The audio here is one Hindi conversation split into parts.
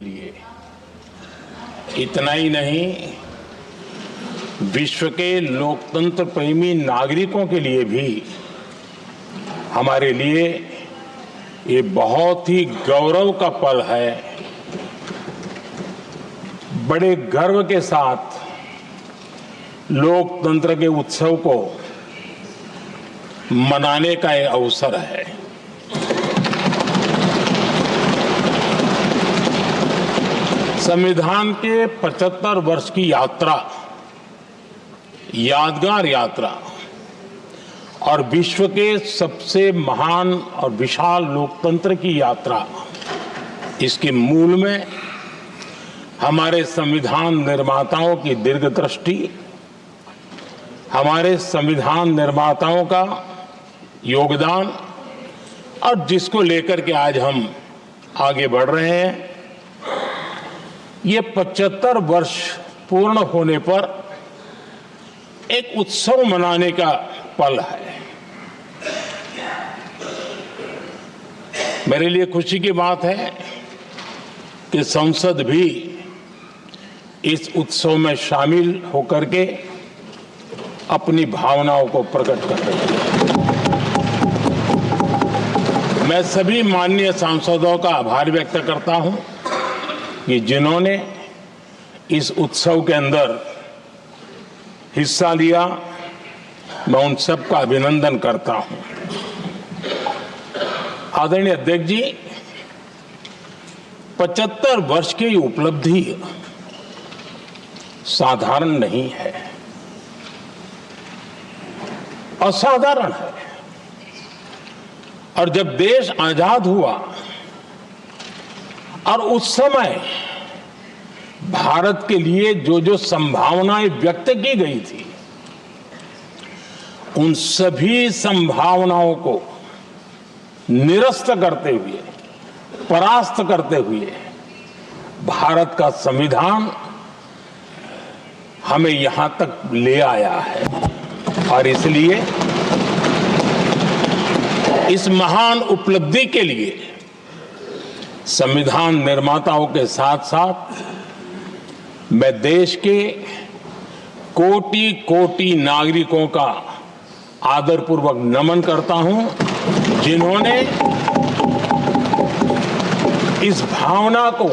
लिए इतना ही नहीं, विश्व के लोकतंत्र प्रेमी नागरिकों के लिए भी हमारे लिए ये बहुत ही गौरव का पल है। बड़े गर्व के साथ लोकतंत्र के उत्सव को मनाने का ये अवसर है। संविधान के 75 वर्ष की यात्रा, यादगार यात्रा और विश्व के सबसे महान और विशाल लोकतंत्र की यात्रा, इसके मूल में हमारे संविधान निर्माताओं की दीर्घदृष्टि, हमारे संविधान निर्माताओं का योगदान और जिसको लेकर के आज हम आगे बढ़ रहे हैं, ये 75 वर्ष पूर्ण होने पर एक उत्सव मनाने का पल है। मेरे लिए खुशी की बात है कि संसद भी इस उत्सव में शामिल होकर के अपनी भावनाओं को प्रकट कर रही है। मैं सभी माननीय सांसदों का आभार व्यक्त करता हूं कि जिन्होंने इस उत्सव के अंदर हिस्सा लिया। मैं उन सबका अभिनंदन करता हूं। आदरणीय अध्यक्ष जी, 75 वर्ष की उपलब्धि साधारण नहीं है, असाधारण है। और जब देश आजाद हुआ और उस समय भारत के लिए जो जो संभावनाएं व्यक्त की गई थी, उन सभी संभावनाओं को निरस्त करते हुए, परास्त करते हुए भारत का संविधान हमें यहां तक ले आया है। और इसलिए इस महान उपलब्धि के लिए संविधान निर्माताओं के साथ साथ मैं देश के कोटि कोटि नागरिकों का आदरपूर्वक नमन करता हूं, जिन्होंने इस भावना को,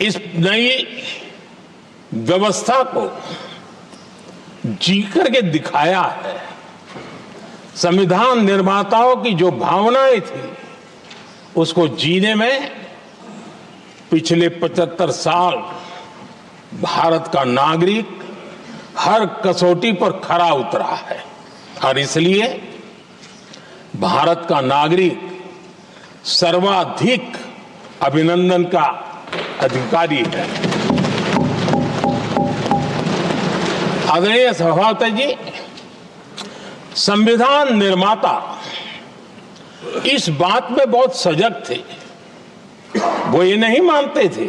इस नई व्यवस्था को जी करके दिखाया है। संविधान निर्माताओं की जो भावनाएं थी, उसको जीने में पिछले 75 साल भारत का नागरिक हर कसौटी पर खरा उतरा है। और इसलिए भारत का नागरिक सर्वाधिक अभिनंदन का अधिकारी है। आदरणीय सभापति जी, संविधान निर्माता इस बात में बहुत सजग थे। वो ये नहीं मानते थे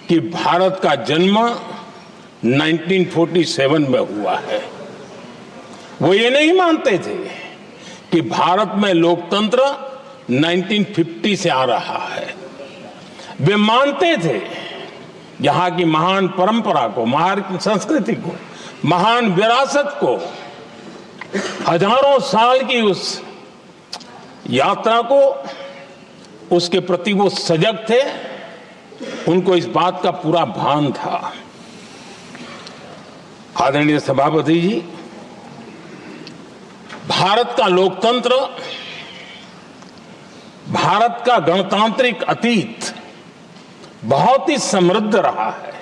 कि भारत का जन्म 1947 में हुआ है। वो ये नहीं मानते थे कि भारत में लोकतंत्र 1950 से आ रहा है। वे मानते थे यहाँ की महान परंपरा को, महान संस्कृति को, महान विरासत को, हजारों साल की उस यात्रा को, उसके प्रति वो सजग थे। उनको इस बात का पूरा भान था। आदरणीय सभापति जी, भारत का लोकतंत्र, भारत का गणतांत्रिक अतीत बहुत ही समृद्ध रहा है,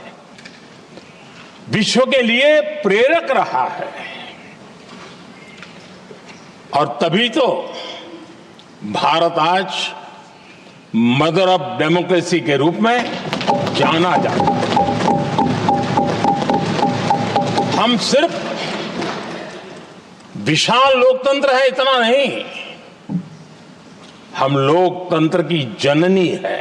विश्व के लिए प्रेरक रहा है। और तभी तो भारत आज मदर ऑफ डेमोक्रेसी के रूप में जाना जाता है। हम सिर्फ विशाल लोकतंत्र है इतना नहीं, हम लोकतंत्र की जननी है।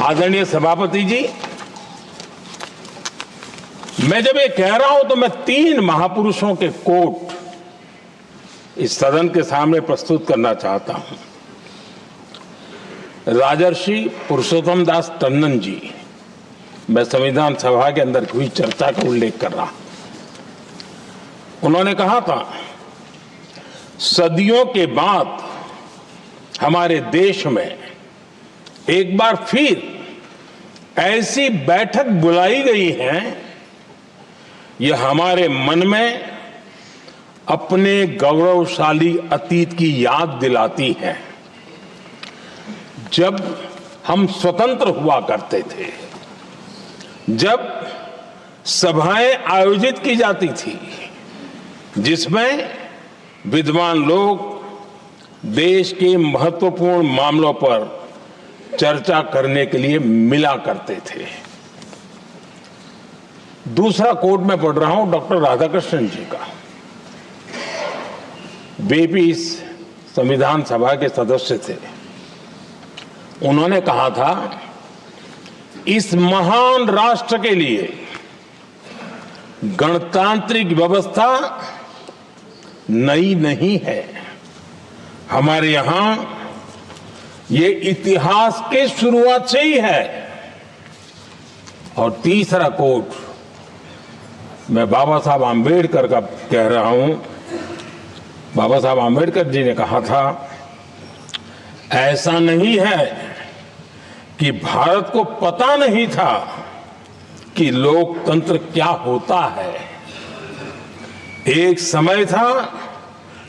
आदरणीय सभापति जी, मैं जब ये कह रहा हूं तो मैं 3 महापुरुषों के कोट इस सदन के सामने प्रस्तुत करना चाहता हूं। राजर्षि पुरुषोत्तम दास टंडन जी, मैं संविधान सभा के अंदर हुई चर्चा का उल्लेख कर रहा, उन्होंने कहा था, सदियों के बाद हमारे देश में एक बार फिर ऐसी बैठक बुलाई गई है, यह हमारे मन में अपने गौरवशाली अतीत की याद दिलाती है, जब हम स्वतंत्र हुआ करते थे, जब सभाएं आयोजित की जाती थी जिसमें विद्वान लोग देश के महत्वपूर्ण मामलों पर चर्चा करने के लिए मिला करते थे। दूसरा कोट मैं पढ़ रहा हूं डॉक्टर राधाकृष्णन जी का। वे भी इस संविधान सभा के सदस्य थे। उन्होंने कहा था, इस महान राष्ट्र के लिए गणतांत्रिक व्यवस्था नई नहीं है, हमारे यहां ये इतिहास के शुरुआत से ही है। और तीसरा कोट मैं बाबा साहब आम्बेडकर का कह रहा हूं। बाबा साहब आम्बेडकर जी ने कहा था, ऐसा नहीं है कि भारत को पता नहीं था कि लोकतंत्र क्या होता है। एक समय था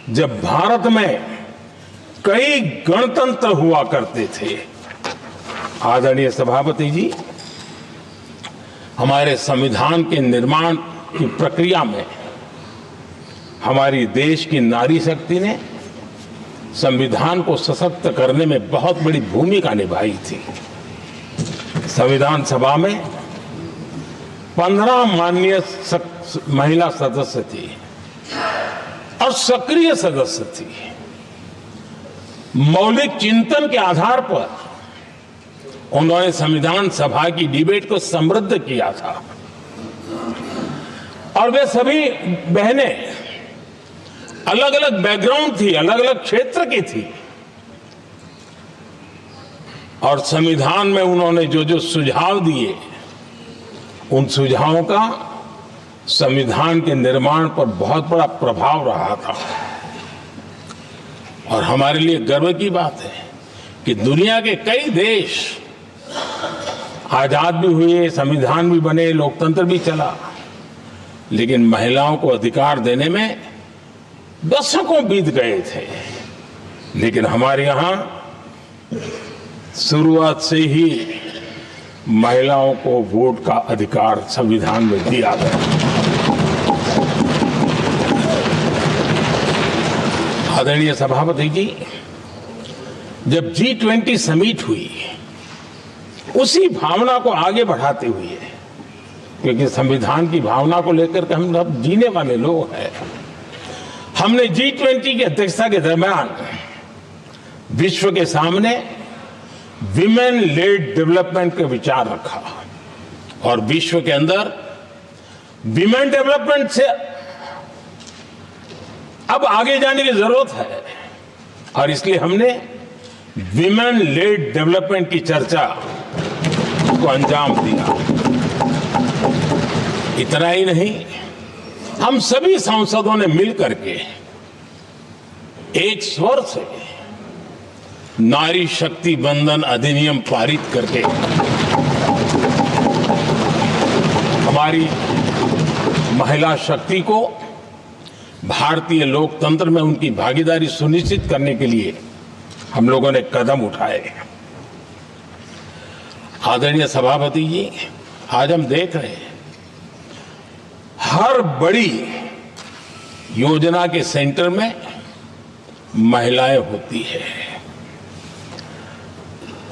जब भारत में कई गणतंत्र हुआ करते थे। आदरणीय सभापति जी, हमारे संविधान के निर्माण की प्रक्रिया में हमारी देश की नारी शक्ति ने संविधान को सशक्त करने में बहुत बड़ी भूमिका निभाई थी। संविधान सभा में 15 माननीय महिला सदस्य थी और सक्रिय सदस्य थी। मौलिक चिंतन के आधार पर उन्होंने संविधान सभा की डिबेट को समृद्ध किया था और वे सभी बहनें अलग अलग बैकग्राउंड थी, अलग अलग क्षेत्र की थी और संविधान में उन्होंने जो जो सुझाव दिए, उन सुझावों का संविधान के निर्माण पर बहुत बड़ा प्रभाव रहा था। और हमारे लिए गर्व की बात है कि दुनिया के कई देश आजाद भी हुए, संविधान भी बने, लोकतंत्र भी चला, लेकिन महिलाओं को अधिकार देने में दशकों बीत गए थे। लेकिन हमारे यहां शुरुआत से ही महिलाओं को वोट का अधिकार संविधान में दिया गया। आदरणीय सभापति जी, जब G20 समिट हुई, उसी भावना को आगे बढ़ाते हुए, क्योंकि संविधान की भावना को लेकर के हम सब जीने वाले लोग हैं, हमने G20 की अध्यक्षता के दरमियान विश्व के सामने विमेन लेड डेवलपमेंट का विचार रखा और विश्व के अंदर विमेन डेवलपमेंट से अब आगे जाने की जरूरत है और इसलिए हमने विमेन लेड डेवलपमेंट की चर्चा को अंजाम दिया। इतना ही नहीं, हम सभी सांसदों ने मिलकर के एक स्वर से नारी शक्ति बंधन अधिनियम पारित करके हमारी महिला शक्ति को भारतीय लोकतंत्र में उनकी भागीदारी सुनिश्चित करने के लिए हम लोगों ने कदम उठाए। आदरणीय सभापति जी, आज हम देख रहे हैं हर बड़ी योजना के सेंटर में महिलाएं होती है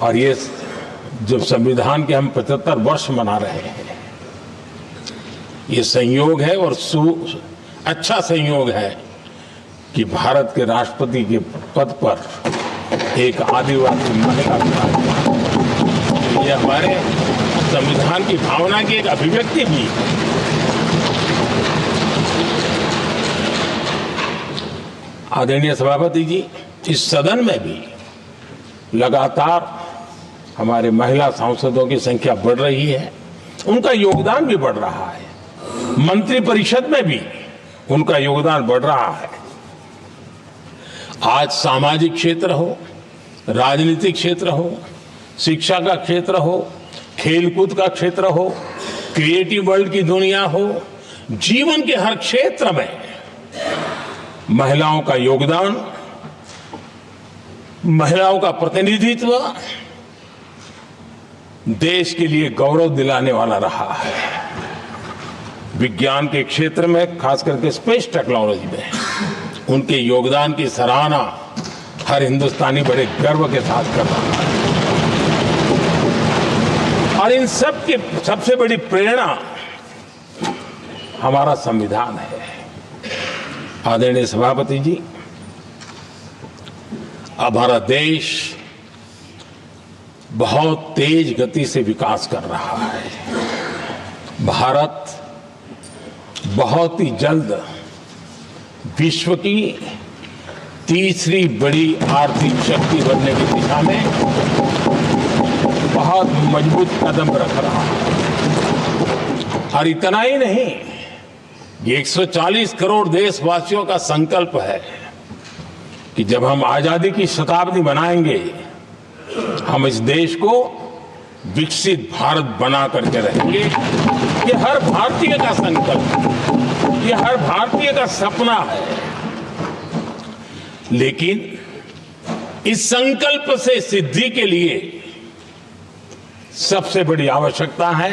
और ये जो संविधान के हम 75 वर्ष मना रहे हैं, ये संयोग है और अच्छा संयोग है कि भारत के राष्ट्रपति के पद पर एक आदिवासी महिला है। ये हमारे संविधान की भावना की एक अभिव्यक्ति भी है। आदरणीय सभापति जी, इस सदन में भी लगातार हमारे महिला सांसदों की संख्या बढ़ रही है, उनका योगदान भी बढ़ रहा है। मंत्री परिषद में भी उनका योगदान बढ़ रहा है। आज सामाजिक क्षेत्र हो, राजनीतिक क्षेत्र हो, शिक्षा का क्षेत्र हो, खेलकूद का क्षेत्र हो, क्रिएटिव वर्ल्ड की दुनिया हो, जीवन के हर क्षेत्र में महिलाओं का योगदान, महिलाओं का प्रतिनिधित्व देश के लिए गौरव दिलाने वाला रहा है। विज्ञान के क्षेत्र में, खास करके स्पेस टेक्नोलॉजी में उनके योगदान की सराहना हर हिंदुस्तानी बड़े गर्व के साथ कर रहा है। और इन सब की सबसे बड़ी प्रेरणा हमारा संविधान है। आदरणीय सभापति जी, अब हमारा देश बहुत तेज गति से विकास कर रहा है। भारत बहुत ही जल्द विश्व की तीसरी बड़ी आर्थिक शक्ति बनने की दिशा में बहुत मजबूत कदम रख रहा है। और इतना ही नहीं, ये 140 करोड़ देशवासियों का संकल्प है कि जब हम आजादी की शताब्दी मनाएंगे, हम इस देश को विकसित भारत बना करके रहेंगे। ये हर भारतीय का संकल्प, ये हर भारतीय का सपना है। लेकिन इस संकल्प से सिद्धि के लिए सबसे बड़ी आवश्यकता है,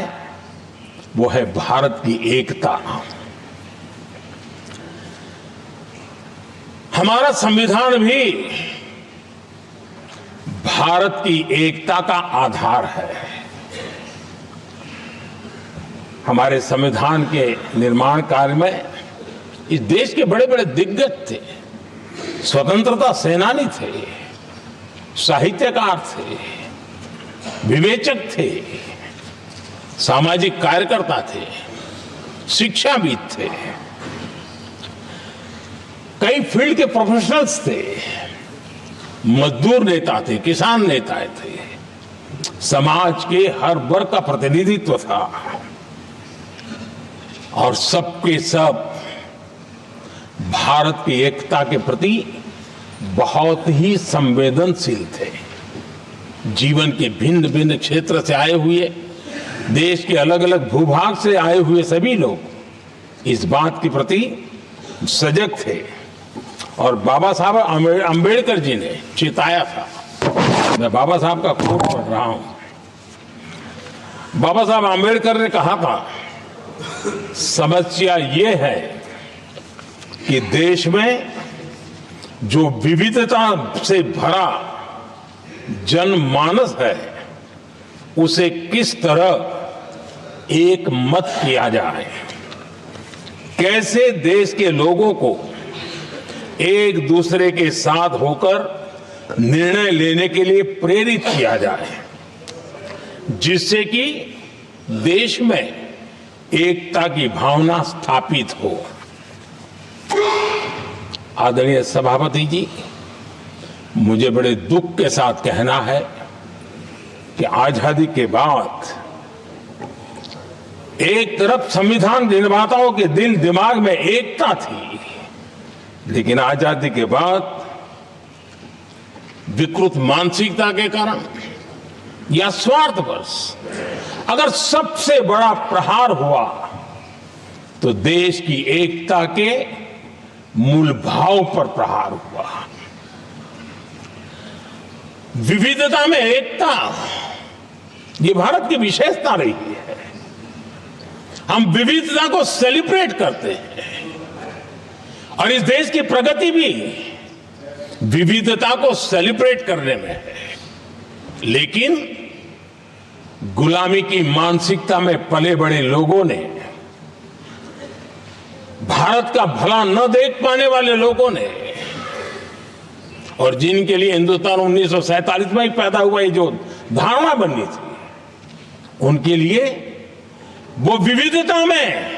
वो है भारत की एकता। हमारा संविधान भी भारत की एकता का आधार है। हमारे संविधान के निर्माण कार्य में इस देश के बड़े बड़े दिग्गज थे, स्वतंत्रता सेनानी थे, साहित्यकार थे, विवेचक थे, सामाजिक कार्यकर्ता थे, शिक्षाविद थे, कई फील्ड के प्रोफेशनल्स थे, मजदूर नेता थे, किसान नेता थे, समाज के हर वर्ग का प्रतिनिधित्व था और सबके सब भारत की एकता के प्रति बहुत ही संवेदनशील थे। जीवन के भिन्न भिन्न क्षेत्र से आए हुए, देश के अलग अलग भूभाग से आए हुए सभी लोग इस बात के प्रति सजग थे। और बाबा साहब अंबेडकर जी ने चेताया था। मैं बाबा साहब का कोट पढ़ रहा हूं। बाबा साहब अंबेडकर ने कहा था, समस्या ये है कि देश में जो विविधता से भरा जनमानस है, उसे किस तरह एक मत किया जाए, कैसे देश के लोगों को एक दूसरे के साथ होकर निर्णय लेने के लिए प्रेरित किया जाए, जिससे कि देश में एकता की भावना स्थापित हो। आदरणीय सभापति जी, मुझे बड़े दुख के साथ कहना है कि आजादी के बाद एक तरफ संविधान निर्माताओं के दिल दिमाग में एकता थी, लेकिन आजादी के बाद विकृत मानसिकता के कारण या स्वार्थवश अगर सबसे बड़ा प्रहार हुआ तो देश की एकता के मूल भाव पर प्रहार हुआ। विविधता में एकता, ये भारत की विशेषता रही है। हम विविधता को सेलिब्रेट करते हैं और इस देश की प्रगति भी विविधता को सेलिब्रेट करने में है। लेकिन गुलामी की मानसिकता में पले बड़े लोगों ने, भारत का भला न देख पाने वाले लोगों ने, और जिनके लिए हिंदुस्तान 1947 में ही पैदा हुआ, ये जो धारणा बननी थी, उनके लिए वो विविधता में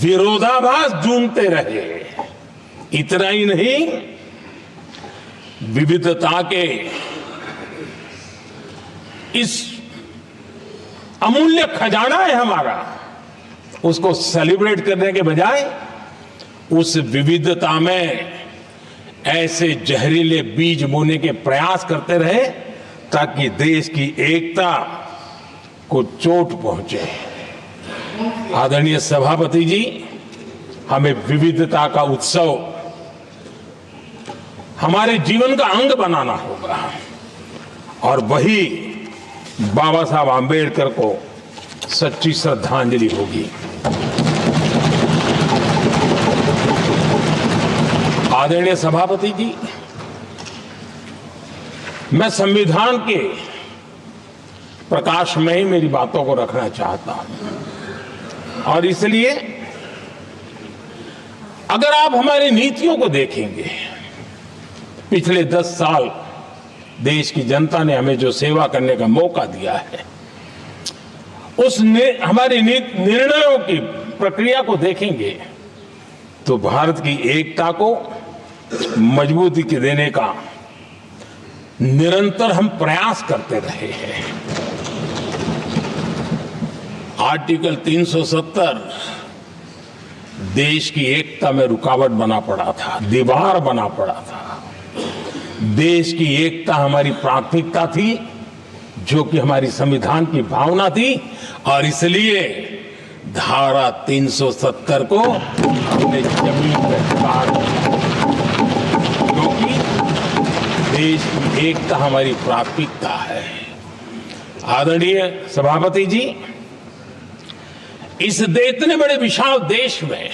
विरोधाभास ढूंढते रहे। इतना ही नहीं, विविधता के इस अमूल्य खजाना है हमारा, उसको सेलिब्रेट करने के बजाय उस विविधता में ऐसे जहरीले बीज बोने के प्रयास करते रहे ताकि देश की एकता को चोट पहुंचे। आदरणीय सभापति जी, हमें विविधता का उत्सव हमारे जीवन का अंग बनाना होगा और वही बाबा साहब आम्बेडकर को सच्ची श्रद्धांजलि होगी। आदरणीय सभापति जी, मैं संविधान के प्रकाश में ही मेरी बातों को रखना चाहता हूं और इसलिए अगर आप हमारी नीतियों को देखेंगे, पिछले 10 साल देश की जनता ने हमें जो सेवा करने का मौका दिया है, हमारी निर्णयों की प्रक्रिया को देखेंगे तो भारत की एकता को मजबूती के देने का निरंतर हम प्रयास करते रहे हैं। आर्टिकल 370 देश की एकता में रुकावट बना पड़ा था, दीवार बना पड़ा था। देश की एकता हमारी प्राथमिकता थी, जो कि हमारी संविधान की भावना थी और इसलिए धारा 370 को हमने जमीन पर काट दिया, क्योंकि देश की एकता हमारी प्राथमिकता है। आदरणीय सभापति जी, इस इतने बड़े विशाल देश में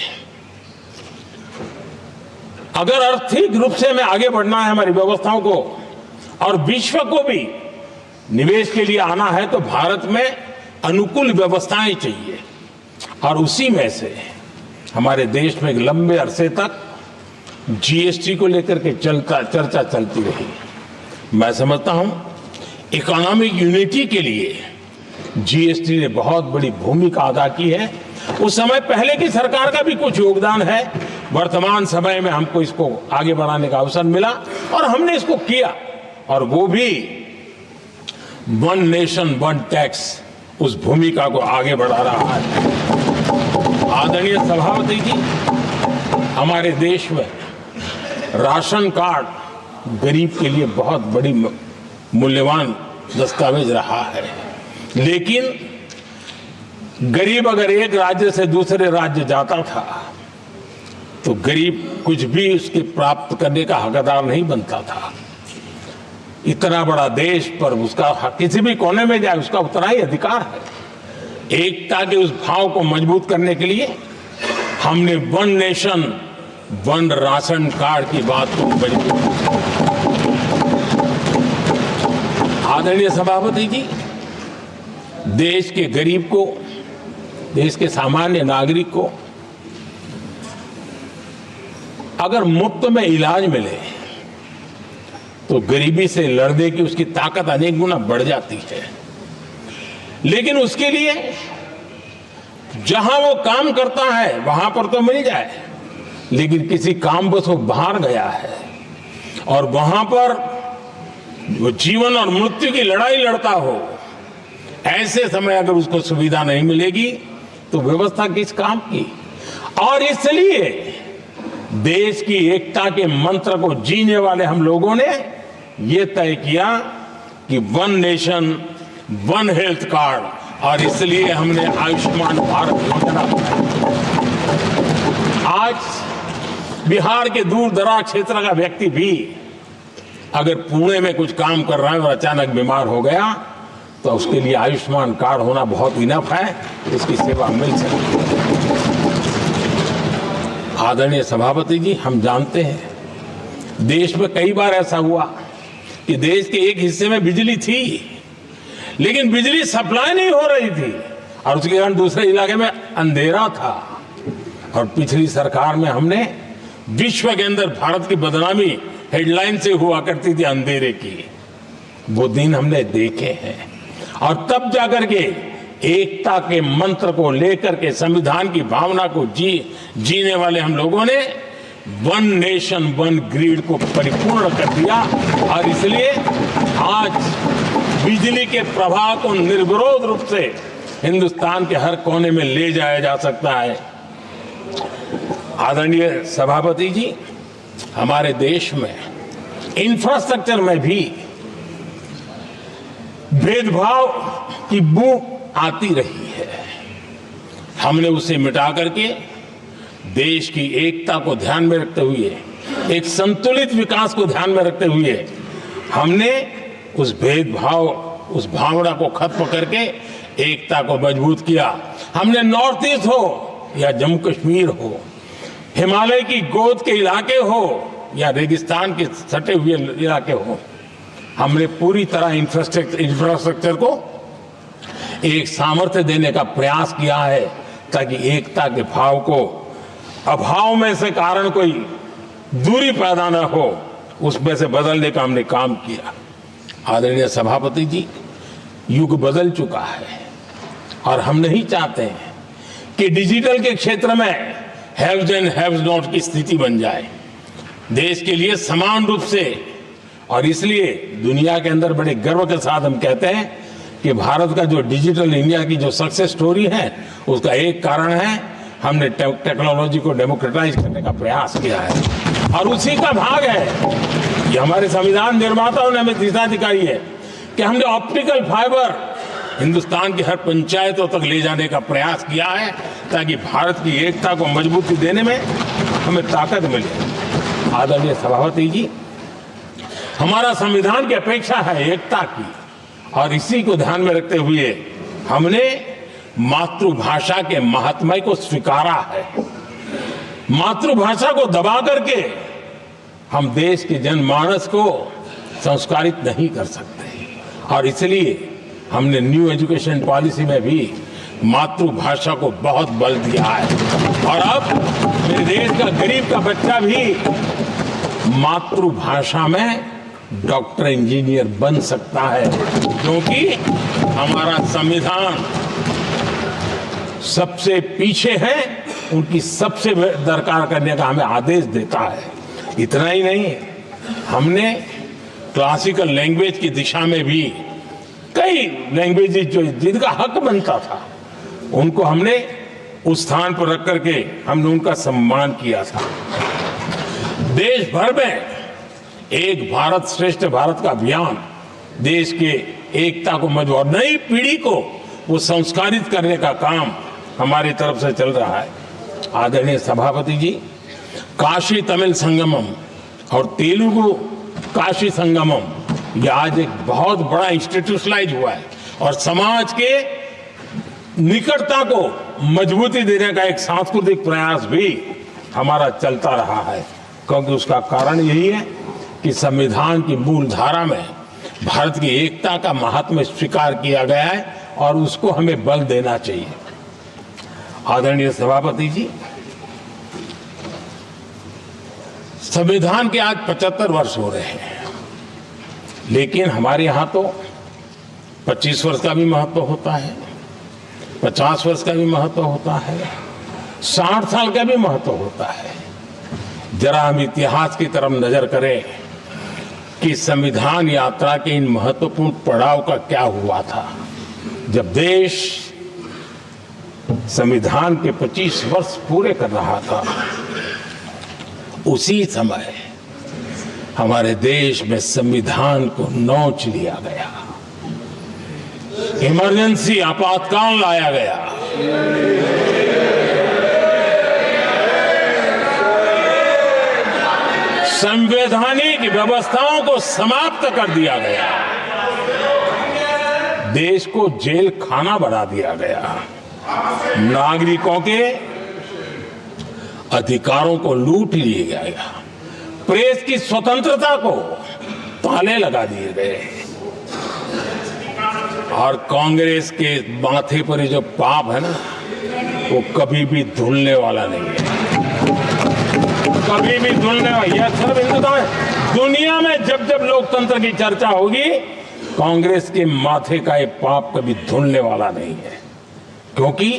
अगर आर्थिक रूप से हमें आगे बढ़ना है, हमारी व्यवस्थाओं को और विश्व को भी निवेश के लिए आना है, तो भारत में अनुकूल व्यवस्थाएं चाहिए और उसी में से हमारे देश में एक लंबे अरसे तक जीएसटी को लेकर के चर्चा चलती रही। मैं समझता हूं इकोनॉमिक यूनिटी के लिए जीएसटी ने बहुत बड़ी भूमिका अदा की है। उस समय पहले की सरकार का भी कुछ योगदान है। वर्तमान समय में हमको इसको आगे बढ़ाने का अवसर मिला और हमने इसको किया, और वो भी वन नेशन वन टैक्स उस भूमिका को आगे बढ़ा रहा है। आदरणीय सभापति जी, हमारे देश में राशन कार्ड गरीब के लिए बहुत बड़ी मूल्यवान दस्तावेज रहा है, लेकिन गरीब अगर एक राज्य से दूसरे राज्य जाता था तो गरीब कुछ भी उसके प्राप्त करने का हकदार नहीं बनता था। इतना बड़ा देश पर उसका किसी भी कोने में जाए उसका उतना ही अधिकार है। एकता के उस भाव को मजबूत करने के लिए हमने one nation one ration card की बात को मजबूत। आदरणीय सभापति जी, देश के गरीब को, देश के सामान्य नागरिक को अगर मुफ्त में इलाज मिले तो गरीबी से लड़ने की उसकी ताकत अनेक गुना बढ़ जाती है। लेकिन उसके लिए जहां वो काम करता है वहां पर तो मिल जाए, लेकिन किसी काम बस वो बाहर गया है और वहां पर वो जीवन और मृत्यु की लड़ाई लड़ता हो, ऐसे समय अगर उसको सुविधा नहीं मिलेगी तो व्यवस्था किस काम की। और इसलिए देश की एकता के मंत्र को जीने वाले हम लोगों ने ये तय किया कि one nation one health card, और इसलिए हमने आयुष्मान भारत योजना बनाई। आज बिहार के दूर दराज क्षेत्र का व्यक्ति भी अगर पुणे में कुछ काम कर रहा है और अचानक बीमार हो गया तो उसके लिए आयुष्मान कार्ड होना बहुत इनफ है, उसकी सेवा मिल सकती है। आदरणीय सभापति जी, हम जानते हैं देश में कई बार ऐसा हुआ कि देश के एक हिस्से में बिजली थी लेकिन बिजली सप्लाई नहीं हो रही थी और उसके कारण दूसरे इलाके में अंधेरा था। और पिछली सरकार में हमने विश्व के अंदर भारत की बदनामी हेडलाइन से हुआ करती थी अंधेरे की, वो दिन हमने देखे हैं। और तब जाकर के एकता के मंत्र को लेकर के संविधान की भावना को जीने वाले हम लोगों ने वन नेशन वन ग्रिड को परिपूर्ण कर दिया। और इसलिए आज बिजली के प्रवाह को निर्विरोध रूप से हिंदुस्तान के हर कोने में ले जाया जा सकता है। आदरणीय सभापति जी, हमारे देश में इंफ्रास्ट्रक्चर में भी भेदभाव की बू आती रही है। हमने उसे मिटा करके देश की एकता को ध्यान में रखते हुए, एक संतुलित विकास को ध्यान में रखते हुए हमने उस भेदभाव, उस भावना को खत्म करके एकता को मजबूत किया। हमने नॉर्थ ईस्ट हो या जम्मू कश्मीर हो, हिमालय की गोद के इलाके हो या रेगिस्तान के सटे हुए इलाके हो, हमने पूरी तरह इंफ्रास्ट्रक्चर को एक सामर्थ्य देने का प्रयास किया है ताकि एकता के भाव को अभाव में से कारण कोई दूरी पैदा न हो, उसमें से बदलने का हमने काम किया। आदरणीय सभापति जी, युग बदल चुका है और हम नहीं चाहते हैं कि डिजिटल के क्षेत्र में हैव्स एंड हैव्स नॉट की स्थिति बन जाए। देश के लिए समान रूप से, और इसलिए दुनिया के अंदर बड़े गर्व के साथ हम कहते हैं कि भारत का जो डिजिटल इंडिया की जो सक्सेस स्टोरी है, उसका एक कारण है हमने टेक्नोलॉजी को डेमोक्रेटाइज करने का प्रयास किया है और उसी का भाग है ये हमारे संविधान निर्माताओं ने हमें दिशा दिखाई है कि हमने ऑप्टिकल फाइबर हिंदुस्तान की हर पंचायतों तक ले जाने का प्रयास किया है ताकि भारत की एकता को मजबूती देने में हमें ताकत मिले। आदरणीय सभापति जी, हमारा संविधान की अपेक्षा है एकता की, और इसी को ध्यान में रखते हुए हमने मातृभाषा के महात्म्य को स्वीकारा है। मातृभाषा को दबा करके हम देश के जनमानस को संस्कारित नहीं कर सकते, और इसलिए हमने न्यू एजुकेशन पॉलिसी में भी मातृभाषा को बहुत बल दिया है। और अब मेरे देश का गरीब का बच्चा भी मातृभाषा में डॉक्टर, इंजीनियर बन सकता है, क्योंकि हमारा संविधान सबसे पीछे है, उनकी सबसे दरकार करने का हमें आदेश देता है। इतना ही नहीं, हमने क्लासिकल लैंग्वेज की दिशा में भी कई लैंग्वेजेस जो जिनका हक बनता था, उनको हमने उस स्थान पर रख करके हमने उनका सम्मान किया था। देश भर में एक भारत श्रेष्ठ भारत का अभियान देश के एकता को मजबूत और नई पीढ़ी को वो संस्कारित करने का काम हमारी तरफ से चल रहा है। आदरणीय सभापति जी, काशी तमिल संगमम और तेलुगु काशी संगमम ये आज एक बहुत बड़ा इंस्टीट्यूशनलाइज हुआ है और समाज के निकटता को मजबूती देने का एक सांस्कृतिक प्रयास भी हमारा चलता रहा है, क्योंकि उसका कारण यही है कि संविधान की मूल धारा में भारत की एकता का महात्म्य स्वीकार किया गया है और उसको हमें बल देना चाहिए। आदरणीय सभापति जी, संविधान के आज 75 वर्ष हो रहे हैं, लेकिन हमारे यहाँ तो 25 वर्ष का भी महत्व होता है, 50 वर्ष का भी महत्व होता है, 60 साल का भी महत्व होता है। जरा हम इतिहास की तरफ नजर करें कि संविधान यात्रा के इन महत्वपूर्ण पड़ाव का क्या हुआ था। जब देश संविधान के 25 वर्ष पूरे कर रहा था, उसी समय हमारे देश में संविधान को नोच लिया गया, इमरजेंसी आपातकाल लाया गया। संवैधानिक व्यवस्थाओं को समाप्त कर दिया गया, देश को जेल खाना बना दिया गया, नागरिकों के अधिकारों को लूट लिया गया, प्रेस की स्वतंत्रता को ताले लगा दिए गए, और कांग्रेस के माथे पर ये जो पाप है ना, वो कभी भी धुलने वाला नहीं है, कभी भी धुलने वाला। यह सर्व हिंदुता है। दुनिया में जब जब लोकतंत्र की चर्चा होगी, कांग्रेस के माथे का ये पाप कभी धुलने वाला नहीं है, क्योंकि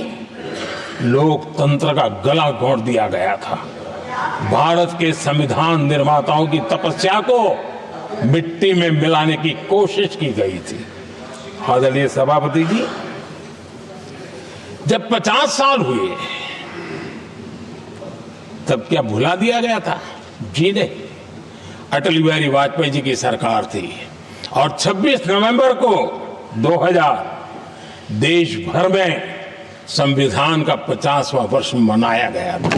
लोकतंत्र का गला घोंट दिया गया था। भारत के संविधान निर्माताओं की तपस्या को मिट्टी में मिलाने की कोशिश की गई थी। आदरणीय सभापति जी, जब 50 साल हुए तब क्या भुला दिया गया था? जी नहीं, अटल बिहारी वाजपेयी जी की सरकार थी और 26 नवंबर को 2000 देश भर में संविधान का 50वां वर्ष मनाया गया था।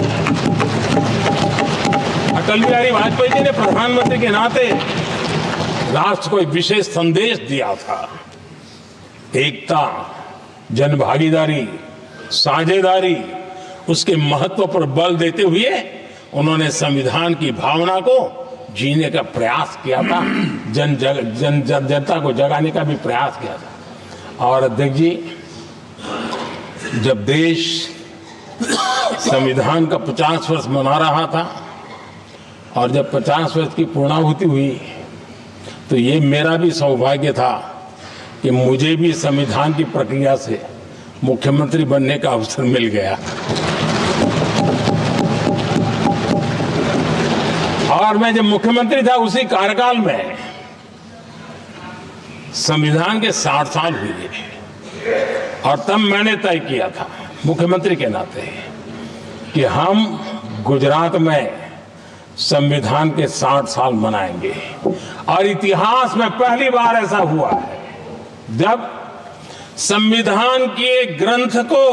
अटल बिहारी वाजपेयी जी ने प्रधानमंत्री के नाते राष्ट्र को एक विशेष संदेश दिया था। एकता, जनभागीदारी, साझेदारी, उसके महत्व पर बल देते हुए उन्होंने संविधान की भावना को जीने का प्रयास किया था, जनता को जगाने का भी प्रयास किया था। और अध्यक्ष जी, जब देश संविधान का 50 वर्ष मना रहा था और जब 50 वर्ष की पूर्णाहुति हुई तो ये मेरा भी सौभाग्य था कि मुझे भी संविधान की प्रक्रिया से मुख्यमंत्री बनने का अवसर मिल गया। और मैं जब मुख्यमंत्री था उसी कार्यकाल में संविधान के 60 साल हुए और तब मैंने तय किया था मुख्यमंत्री के नाते कि हम गुजरात में संविधान के 60 साल मनाएंगे। और इतिहास में पहली बार ऐसा हुआ है जब संविधान के एक ग्रंथ को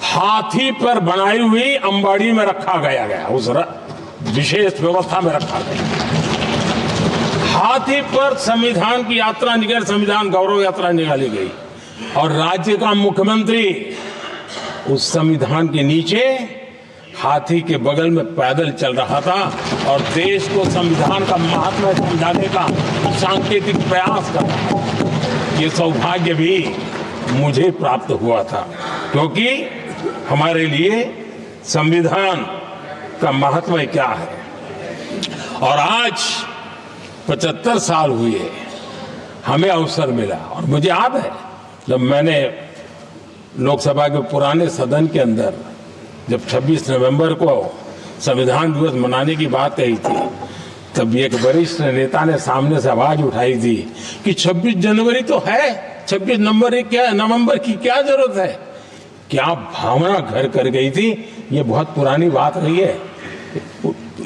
हाथी पर बनाई हुई अंबाड़ी में रखा गया, उस विशेष व्यवस्था में रखा गया। हाथी पर संविधान की यात्रा निकल, संविधान गौरव यात्रा निकाली गई और राज्य का मुख्यमंत्री उस संविधान के नीचे हाथी के बगल में पैदल चल रहा था और देश को संविधान का महत्व समझाने का सांकेतिक प्रयास कर रहा था। ये सौभाग्य भी मुझे प्राप्त हुआ था क्योंकि हमारे लिए संविधान का महत्व क्या है। और आज 75 साल हुए हमें अवसर मिला और मुझे याद है जब मैंने लोकसभा के पुराने सदन के अंदर जब 26 नवंबर को संविधान दिवस मनाने की बात कही थी तब एक वरिष्ठ नेता ने सामने से आवाज उठाई थी कि 26 जनवरी तो है, 26 नवंबर की क्या जरूरत है। क्या भावना घर कर गई थी, ये बहुत पुरानी बात नहीं है।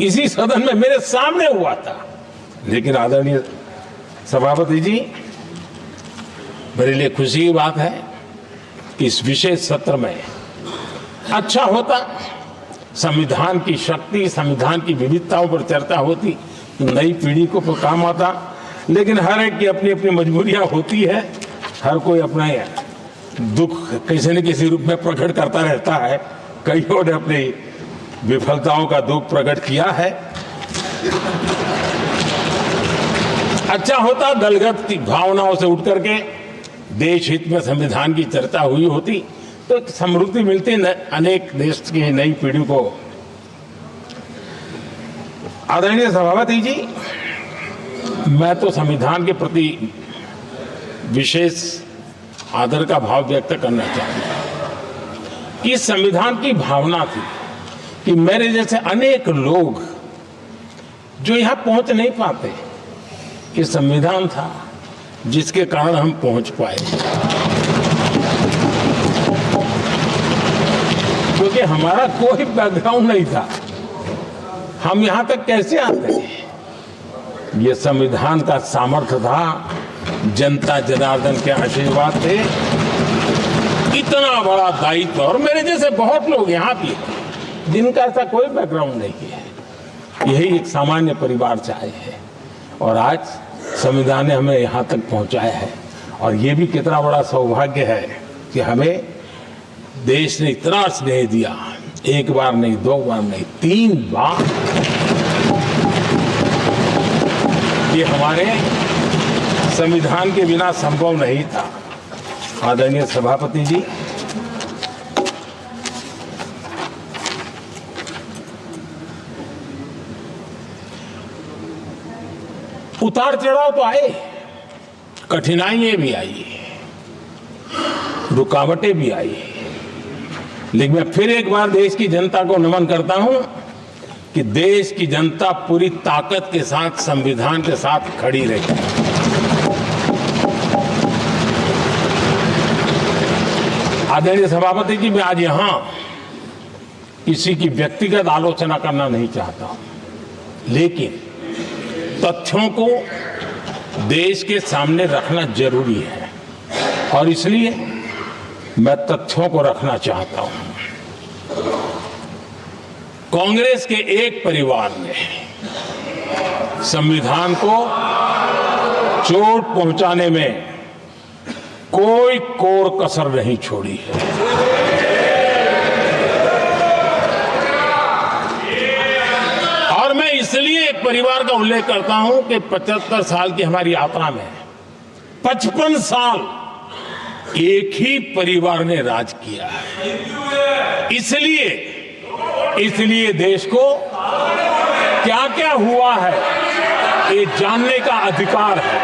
इसी सदन में मेरे सामने हुआ था। लेकिन आदरणीय सभापति जी, मेरे लिए खुशी की बात है कि इस विशेष सत्र में अच्छा होता संविधान की शक्ति, संविधान की विविधताओं पर चर्चा होती, नई पीढ़ी को काम आता। लेकिन हर एक की अपनी अपनी मजबूरियां होती है, हर कोई अपना दुख किसी न किसी रूप में प्रकट करता रहता है। कईयों ने अपनी विफलताओं का दुख प्रकट किया है। अच्छा होता दलगत की भावनाओं से उठ करके देश हित में संविधान की चर्चा हुई होती तो समृद्धि मिलती अनेक देश की नई पीढ़ी को। आदरणीय सभापति जी, मैं तो संविधान के प्रति विशेष आदर का भाव व्यक्त करना चाहूंगा कि संविधान की भावना थी कि मेरे जैसे अनेक लोग जो यहां पहुंच नहीं पाते, कि संविधान था जिसके कारण हम पहुंच पाए। क्योंकि हमारा कोई बैकग्राउंड नहीं था, हम यहां तक कैसे आते हैं। ये संविधान का सामर्थ्य था, जनता जनार्दन के आशीर्वाद थे। इतना बड़ा दायित्व, और मेरे जैसे बहुत लोग यहाँ भी हैं जिनका ऐसा कोई बैकग्राउंड नहीं है, यही एक सामान्य परिवार से आए हैं और आज संविधान ने हमें यहाँ तक पहुँचाया है। और ये भी कितना बड़ा सौभाग्य है कि हमें देश ने इतना स्नेह दिया, एक बार नहीं, 2 बार नहीं, 3 बार। ये हमारे संविधान के बिना संभव नहीं था। आदरणीय सभापति जी, उतार चढ़ाव तो आए, कठिनाइयां भी आई, रुकावटें भी आई, लेकिन मैं फिर एक बार देश की जनता को नमन करता हूं कि देश की जनता पूरी ताकत के साथ संविधान के साथ खड़ी रही। आदरणीय सभापति जी, मैं आज यहां किसी की व्यक्तिगत आलोचना करना नहीं चाहता हूं, लेकिन तथ्यों को देश के सामने रखना जरूरी है और इसलिए मैं तथ्यों को रखना चाहता हूं। कांग्रेस के एक परिवार ने संविधान को चोट पहुंचाने में कोई कोर कसर नहीं छोड़ी है। और मैं इसलिए एक परिवार का उल्लेख करता हूं कि 75 साल की हमारी यात्रा में 55 साल एक ही परिवार ने राज किया है। इसलिए देश को क्या क्या हुआ है ये जानने का अधिकार है।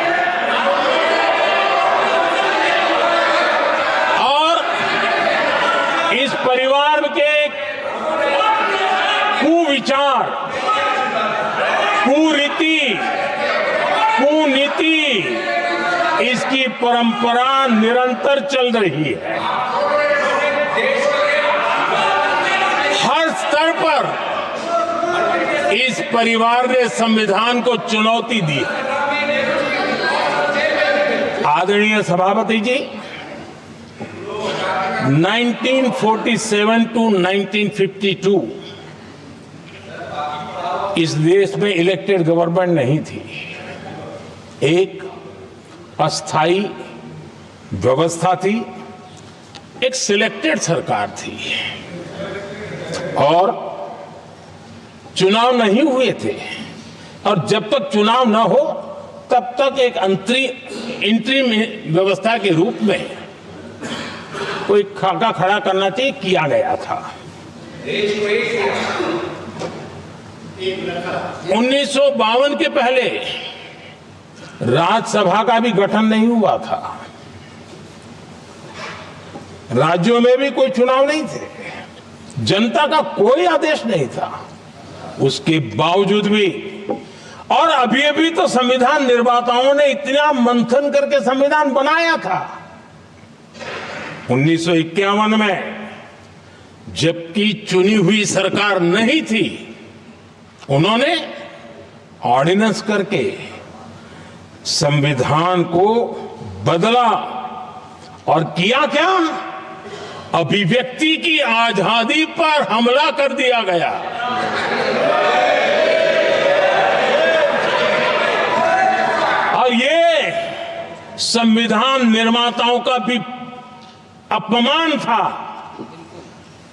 इस परिवार के कुविचार, कुरीति, कुनीति, इसकी परंपरा निरंतर चल रही है। हर स्तर पर इस परिवार ने संविधान को चुनौती दी। आदरणीय सभापति जी, 1947 टू 1952 इस देश में इलेक्टेड गवर्नमेंट नहीं थी। एक अस्थाई व्यवस्था थी, एक सिलेक्टेड सरकार थी और चुनाव नहीं हुए थे। और जब तक चुनाव न हो तब तक एक इंटरिम व्यवस्था के रूप में कोई खाका खड़ा करना चाहिए, किया गया था। 1952 के पहले राज्यसभा का भी गठन नहीं हुआ था, राज्यों में भी कोई चुनाव नहीं थे, जनता का कोई आदेश नहीं था। उसके बावजूद भी, और अभी तो संविधान निर्माताओं ने इतना मंथन करके संविधान बनाया था। 1951 में जबकि चुनी हुई सरकार नहीं थी, उन्होंने ऑर्डिनेंस करके संविधान को बदला और किया क्या? अभिव्यक्ति की आजादी पर हमला कर दिया गया। और ये संविधान निर्माताओं का भी अपमान था,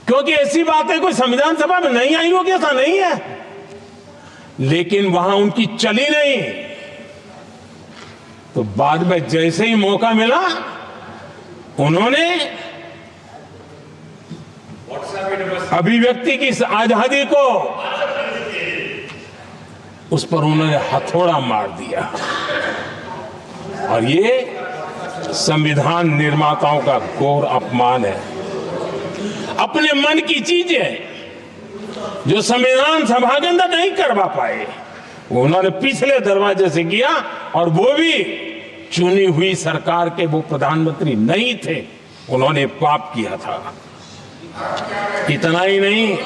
क्योंकि ऐसी बातें कोई संविधान सभा में नहीं आई होगी, ऐसा नहीं है, लेकिन वहां उनकी चली नहीं। तो बाद में जैसे ही मौका मिला, उन्होंने अभिव्यक्ति की आजादी को, उस पर उन्होंने हथौड़ा मार दिया। और ये संविधान निर्माताओं का घोर अपमान है। अपने मन की चीजें जो संविधान सभा के अंदर नहीं करवा पाए, वो उन्होंने पिछले दरवाजे से किया, और वो भी चुनी हुई सरकार के वो प्रधानमंत्री नहीं थे, उन्होंने पाप किया था। इतना ही नहीं,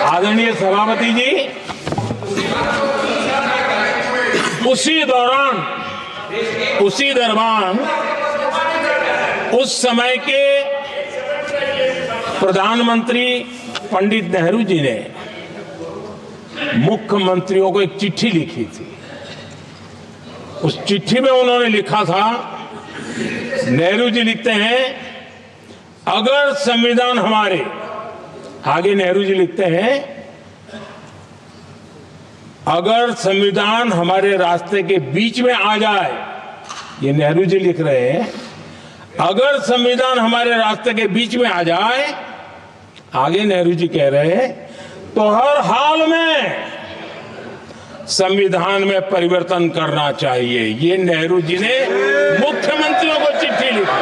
आदरणीय सभापति जी, उसी दौरान उस समय के प्रधानमंत्री पंडित नेहरू जी ने मुख्यमंत्रियों को एक चिट्ठी लिखी थी। उस चिट्ठी में उन्होंने लिखा था, नेहरू जी लिखते हैं, अगर संविधान हमारे, आगे नेहरू जी लिखते हैं, अगर संविधान हमारे रास्ते के बीच में आ जाए, ये नेहरू जी लिख रहे हैं, अगर संविधान हमारे रास्ते के बीच में आ जाए, आगे नेहरू जी कह रहे हैं, तो हर हाल में संविधान में परिवर्तन करना चाहिए। ये नेहरू जी ने मुख्यमंत्रियों को चिट्ठी लिखी।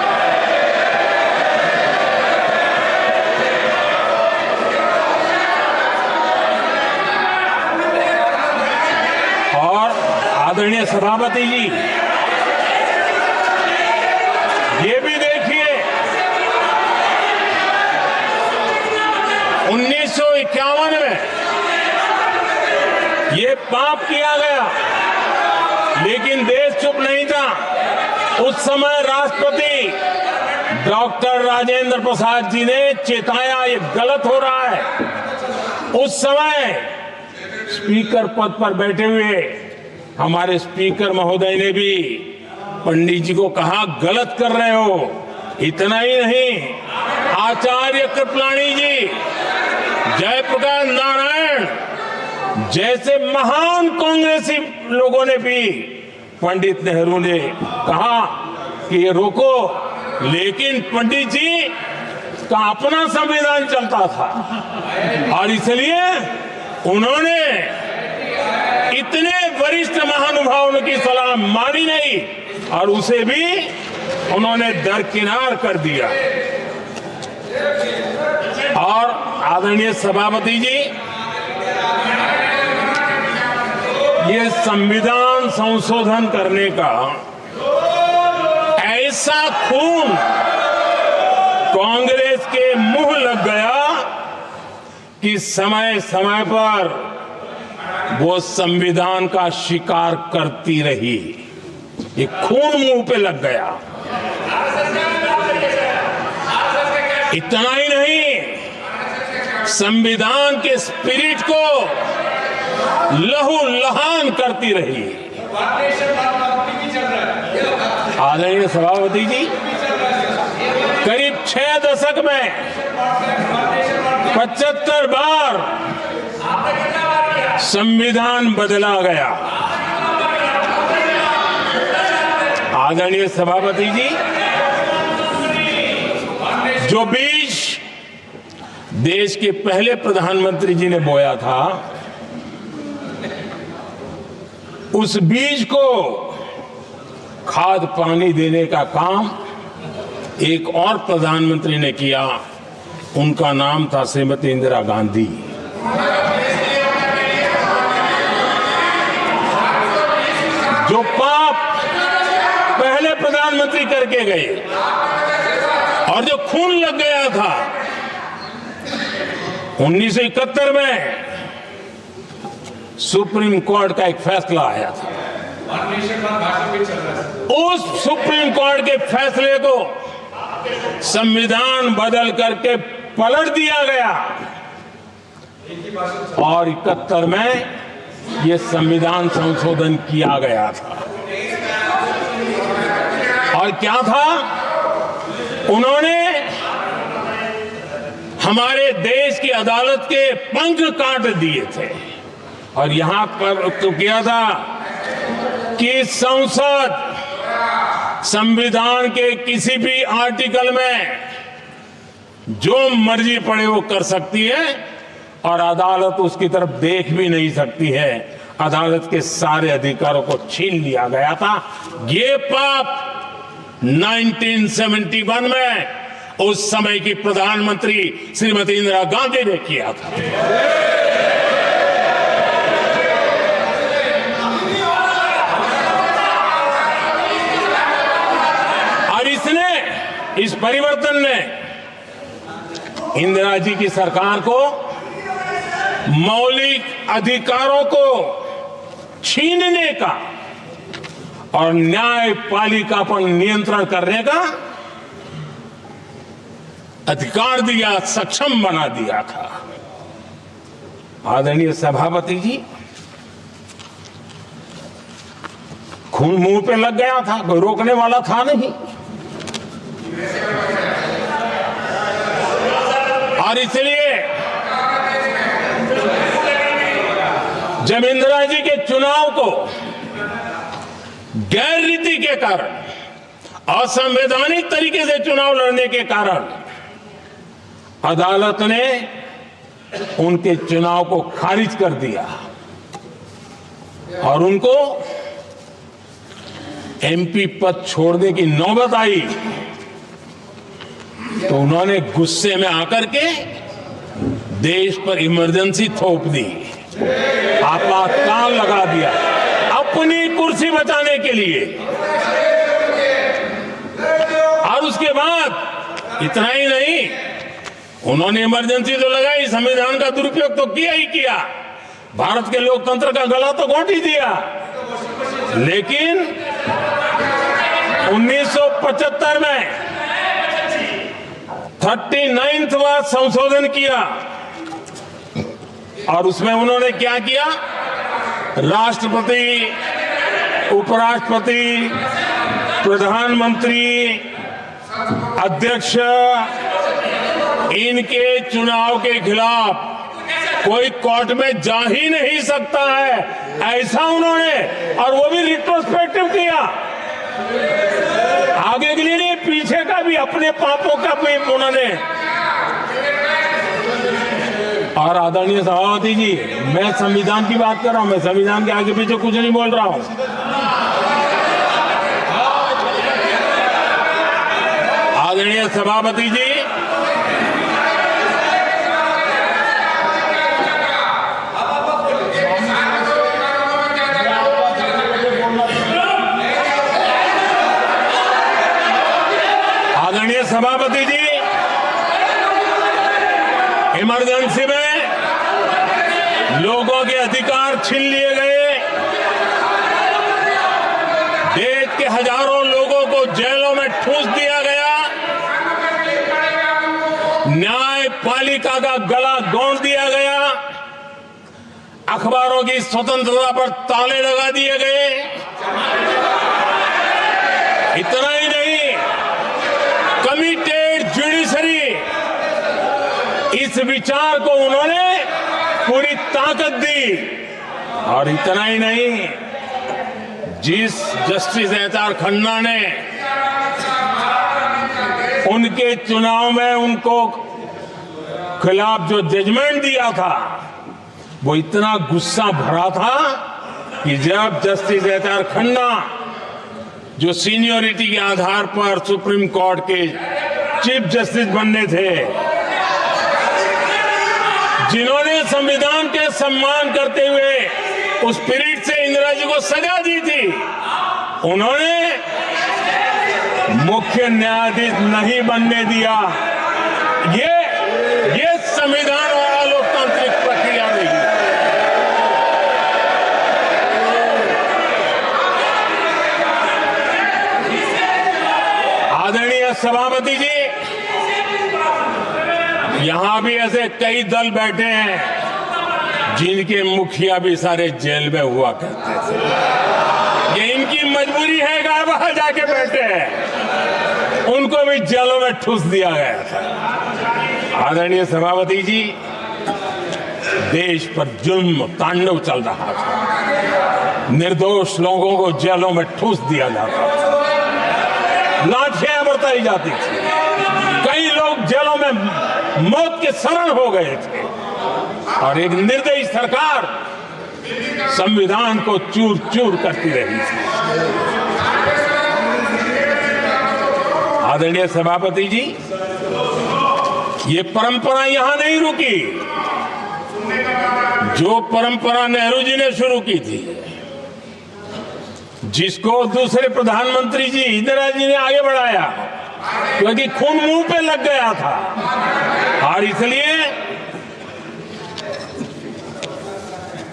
और आदरणीय सभापति जी, पाप किया गया, लेकिन देश चुप नहीं था। उस समय राष्ट्रपति डॉक्टर राजेंद्र प्रसाद जी ने चेताया, ये गलत हो रहा है। उस समय स्पीकर पद पर बैठे हुए हमारे स्पीकर महोदय ने भी पंडित जी को कहा, गलत कर रहे हो। इतना ही नहीं, आचार्य कृपलानी जी, जयप्रकाश नारायण जैसे महान कांग्रेसी लोगों ने भी पंडित नेहरू ने कहा कि ये रोको, लेकिन पंडित जी का अपना संविधान चलता था और इसलिए उन्होंने इतने वरिष्ठ महानुभावों की सलाह मानी नहीं और उसे भी उन्होंने दरकिनार कर दिया। और आदरणीय सभापति जी, ये संविधान संशोधन करने का ऐसा खून कांग्रेस के मुंह लग गया कि समय समय पर वो संविधान का शिकार करती रही। ये खून मुंह पे लग गया। इतना ही नहीं, संविधान के स्पिरिट को लहू लहान करती रही। आदरणीय सभापति जी, करीब 6 दशक में 75 बार संविधान बदला गया। आदरणीय सभापति जी, जो बीज देश के पहले प्रधानमंत्री जी ने बोया था, उस बीज को खाद पानी देने का काम एक और प्रधानमंत्री ने किया। उनका नाम था श्रीमती इंदिरा गांधी। जो पाप पहले प्रधानमंत्री करके गए और जो खून लग गया था 1971 में, सुप्रीम कोर्ट का एक फैसला आया था। उस सुप्रीम कोर्ट के फैसले को संविधान बदल करके पलट दिया गया और 71 में ये संविधान संशोधन किया गया था। और क्या था, उन्होंने हमारे देश की अदालत के पंख काट दिए थे और यहां पर तो किया था कि संसद संविधान के किसी भी आर्टिकल में जो मर्जी पड़े वो कर सकती है और अदालत उसकी तरफ देख भी नहीं सकती है। अदालत के सारे अधिकारों को छीन लिया गया था। ये पाप 1971 में उस समय की प्रधानमंत्री श्रीमती इंदिरा गांधी ने किया था। और इस परिवर्तन ने इंदिरा जी की सरकार को मौलिक अधिकारों को छीनने का और न्यायपालिका पर नियंत्रण करने का अधिकार दिया, सक्षम बना दिया था। आदरणीय सभापति जी, खून मुंह पे लग गया था, कोई रोकने वाला था नहीं। और इसलिए जब इंदिरा जी के चुनाव को गैर रीति के कारण, असंवैधानिक तरीके से चुनाव लड़ने के कारण अदालत ने उनके चुनाव को खारिज कर दिया और उनको एमपी पद छोड़ने की नौबत आई, तो उन्होंने गुस्से में आकर के देश पर इमरजेंसी थोप दी, आपातकाल लगा दिया अपनी कुर्सी बचाने के लिए। और उसके बाद इतना ही नहीं, उन्होंने इमरजेंसी तो लगाई, संविधान का दुरुपयोग तो किया ही किया, भारत के लोकतंत्र का गला तो घोंट ही दिया, लेकिन 1975 में 39वां संशोधन किया और उसमें उन्होंने क्या किया? राष्ट्रपति, उपराष्ट्रपति, प्रधानमंत्री, अध्यक्ष, इनके चुनाव के खिलाफ कोई कोर्ट में जा ही नहीं सकता है, ऐसा उन्होंने, और वो भी रिट्रोस्पेक्टिव किया। आगे के लिए नहीं, पीछे का भी, अपने पापों का भी उन्होंने। और आदरणीय सभापति जी, मैं संविधान की बात कर रहा हूं, मैं संविधान के आगे पीछे कुछ नहीं बोल रहा हूं। आदरणीय सभापति जी, आदरणीय सभापति जी, इमरजेंसी में लोगों के अधिकार छीन लिए गए, देश के हजारों लोगों को जेलों में ठूंस दिया गया, न्यायपालिका का गला घोंट दिया गया, अखबारों की स्वतंत्रता पर ताले लगा दिए गए। इतना ही नहीं, कमिटेड जुडिशरी, इस विचार को उन्होंने पूरी ताकत दी। और इतना ही नहीं, जिस जस्टिस एच.आर. खन्ना ने उनके चुनाव में उनको खिलाफ जो जजमेंट दिया था, वो इतना गुस्सा भरा था कि जब जस्टिस एच.आर. खन्ना, जो सीनियरिटी के आधार पर सुप्रीम कोर्ट के चीफ जस्टिस बनने थे, जिन्होंने संविधान के सम्मान करते हुए उस स्पिरिट से इंदिरा जी को सजा दी थी, उन्होंने मुख्य न्यायाधीश नहीं बनने दिया। ये संविधान और लोकतांत्रिक प्रक्रिया रही। आदरणीय सभापति जी, यहां भी ऐसे कई दल बैठे हैं जिनके मुखिया भी सारे जेल में हुआ करते थे। ये इनकी मजबूरी है कि वहां जाके बैठे हैं, उनको भी जेलों में ठूस दिया गया था। आदरणीय सभापति जी, देश पर जुल्म तांडव चल रहा था, निर्दोष लोगों को जेलों में ठूस दिया जाता था, लाठियां बरताई जाती थी, कई लोग जेलों में मौत के शरण हो गए थे, और एक निर्दयी सरकार संविधान को चूर चूर करती रही थी। आदरणीय सभापति जी, ये परंपरा यहां नहीं रुकी। जो परंपरा नेहरू जी ने शुरू की थी, जिसको दूसरे प्रधानमंत्री जी इंदिरा जी ने आगे बढ़ाया, क्योंकि खून मुंह पे लग गया था, और इसलिए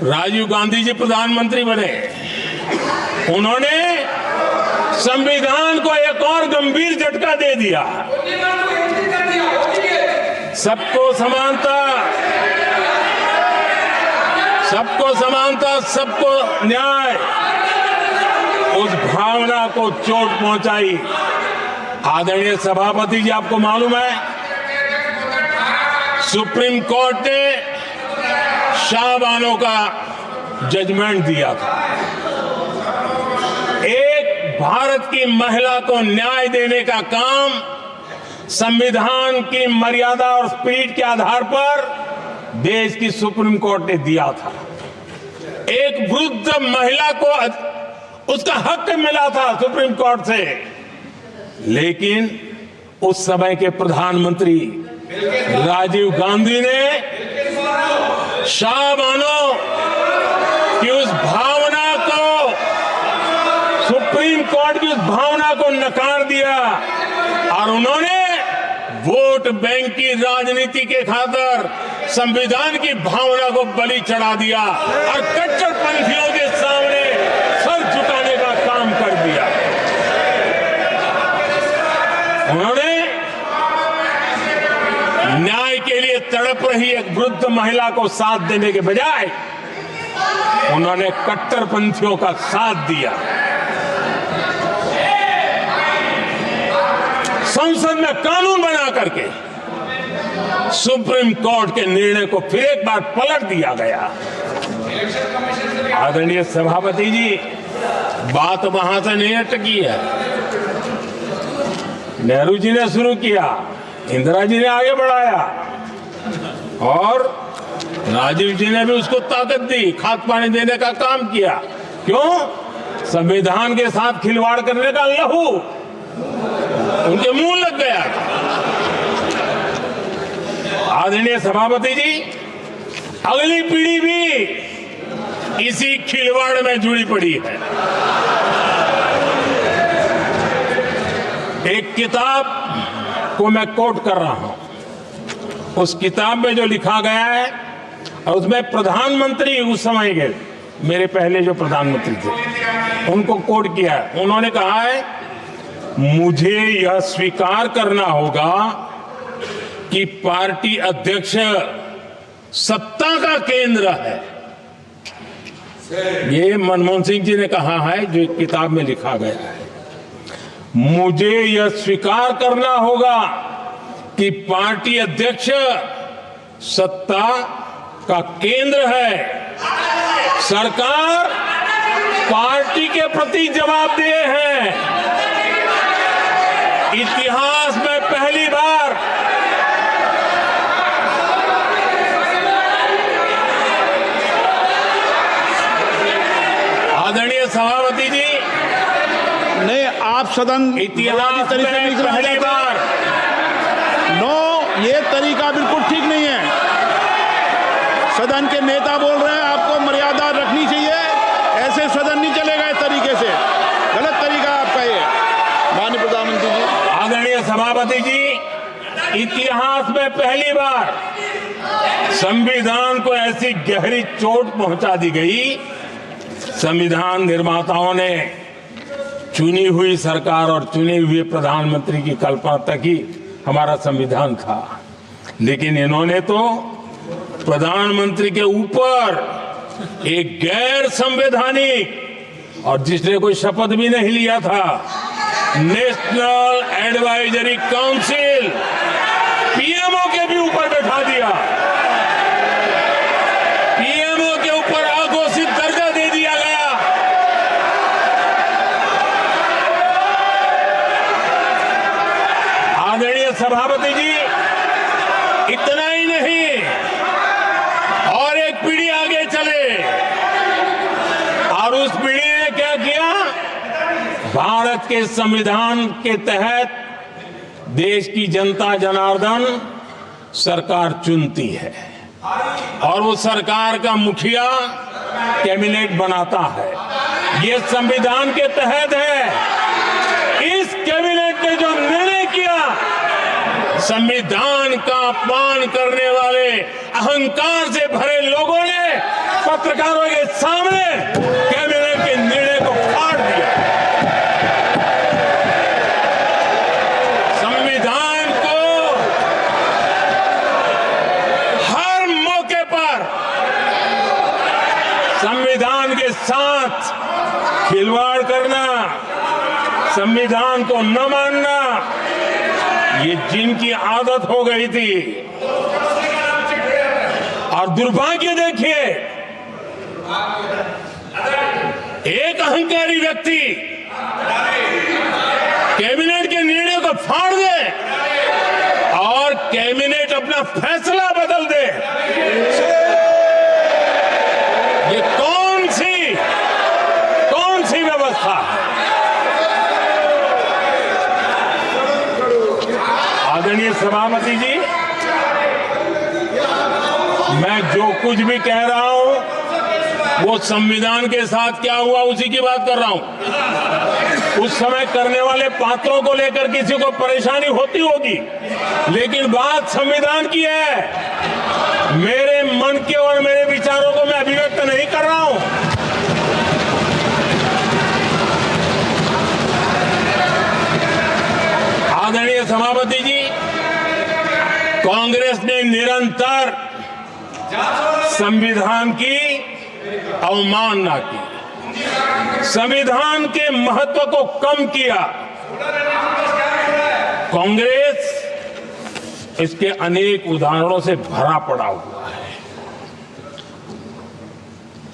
राजीव गांधी जी प्रधानमंत्री बने। उन्होंने संविधान को एक और गंभीर झटका दे दिया। सबको समानता, सबको समानता, सबको न्याय, उस भावना को चोट पहुंचाई। आदरणीय सभापति जी, आपको मालूम है, सुप्रीम कोर्ट ने शाहबानो का जजमेंट दिया था। एक भारत की महिला को न्याय देने का काम संविधान की मर्यादा और स्पिरिट के आधार पर देश की सुप्रीम कोर्ट ने दिया था। एक वृद्ध महिला को उसका हक मिला था सुप्रीम कोर्ट से, लेकिन उस समय के प्रधानमंत्री राजीव गांधी ने शाहबानो की उस भावना को, सुप्रीम कोर्ट की उस भावना को नकार दिया, और उन्होंने वोट बैंक की राजनीति के खातिर संविधान की भावना को बलि चढ़ा दिया और कट्टरपंथियों के सामने सर झुकाने का काम कर दिया। उन्होंने न्याय के लिए तड़प रही एक वृद्ध महिला को साथ देने के बजाय उन्होंने कट्टरपंथियों का साथ दिया। संसद में कानून बना करके सुप्रीम कोर्ट के निर्णय को फिर एक बार पलट दिया गया। आदरणीय सभापति जी, बात वहां से नहीं अटकी है। नेहरू जी ने शुरू किया, इंदिरा जी ने आगे बढ़ाया और राजीव जी ने भी उसको ताकत दी, खाद पानी देने का काम किया। क्यों? संविधान के साथ खिलवाड़ करने का लहू उनके मुंह लग गया। आदरणीय सभापति जी, अगली पीढ़ी भी इसी खिलवाड़ में जुड़ी पड़ी है। एक किताब को मैं कोट कर रहा हूं। उस किताब में जो लिखा गया है और उसमें प्रधानमंत्री उस समय के मेरे पहले जो प्रधानमंत्री थे उनको कोट किया है। उन्होंने कहा है, मुझे यह स्वीकार करना होगा कि पार्टी अध्यक्ष सत्ता का केंद्र है। ये मनमोहन सिंह जी ने कहा है, जो किताब में लिखा गया है। मुझे यह स्वीकार करना होगा कि पार्टी अध्यक्ष सत्ता का केंद्र है। सरकार पार्टी के प्रति जवाबदेह है। इतिहास में पहली बार आदरणीय सभापति जी, नहीं, आप सदन इतिहास तरीके में पहली बार ये तरीका बिल्कुल ठीक नहीं है। सदन के नेता बोल रहे हैं, आपको मर्यादा रखनी चाहिए। ऐसे सदन नहीं चलेगा इस तरीके से, गलत तरीका आपका ये। माननीय प्रधानमंत्री जी, आदरणीय सभापति जी, इतिहास में पहली बार संविधान को ऐसी गहरी चोट पहुंचा दी गई। संविधान निर्माताओं ने चुनी हुई सरकार और चुने हुए प्रधानमंत्री की कल्पना तक ही हमारा संविधान था, लेकिन इन्होंने तो प्रधानमंत्री के ऊपर एक गैर संवैधानिक और जिसने कोई शपथ भी नहीं लिया था, नेशनल एडवाइजरी काउंसिल पीएमओ के भी ऊपर बैठा दिया। पीएमओ के ऊपर अघोषित दर्जा दे दिया गया। आदरणीय सभापति जी, इतना ही नहीं, और एक पीढ़ी आगे चले और उस पीढ़ी ने क्या किया? भारत के संविधान के तहत देश की जनता जनार्दन सरकार चुनती है और वो सरकार का मुखिया कैबिनेट बनाता है। ये संविधान के तहत है। इस कैबिनेट ने जो निर्णय किया, संविधान का अपमान करने वाले अहंकार से भरे लोगों ने पत्रकारों के सामने कैबिनेट के निर्णय को फाड़ दिया। संविधान को हर मौके पर संविधान के साथ खिलवाड़ करना, संविधान को न मानना, ये जिनकी आदत हो गई थी। और दुर्भाग्य देखिए, एक अहंकारी व्यक्ति कैबिनेट के निर्णय को फाड़ दे और कैबिनेट अपना फैसला बदल दे। ये कौन सी व्यवस्था है? आदरणीय सभापति जी, मैं जो कुछ भी कह रहा हूं वो संविधान के साथ क्या हुआ उसी की बात कर रहा हूं। उस समय करने वाले पात्रों को लेकर किसी को परेशानी होती होगी, लेकिन बात संविधान की है। मेरे मन के और मेरे विचारों को मैं अभिव्यक्त नहीं कर रहा हूं। आदरणीय सभापति जी, कांग्रेस ने निरंतर संविधान की अवमानना की, संविधान के महत्व को कम किया। कांग्रेस इसके अनेक उदाहरणों से भरा पड़ा हुआ है।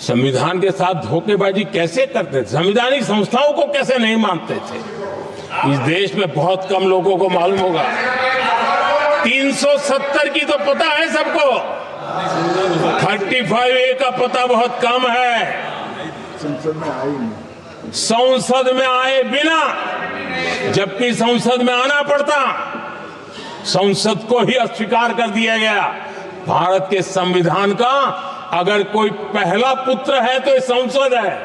संविधान के साथ धोखेबाजी कैसे करते थे, संवैधानिक संस्थाओं को कैसे नहीं मानते थे, इस देश में बहुत कम लोगों को मालूम होगा। 370 की तो पता है सबको, 35A का पता बहुत कम है। संसद में आए बिना, जबकि संसद में आना पड़ता, संसद को ही अस्वीकार कर दिया गया। भारत के संविधान का अगर कोई पहला पुत्र है तो ये संसद है,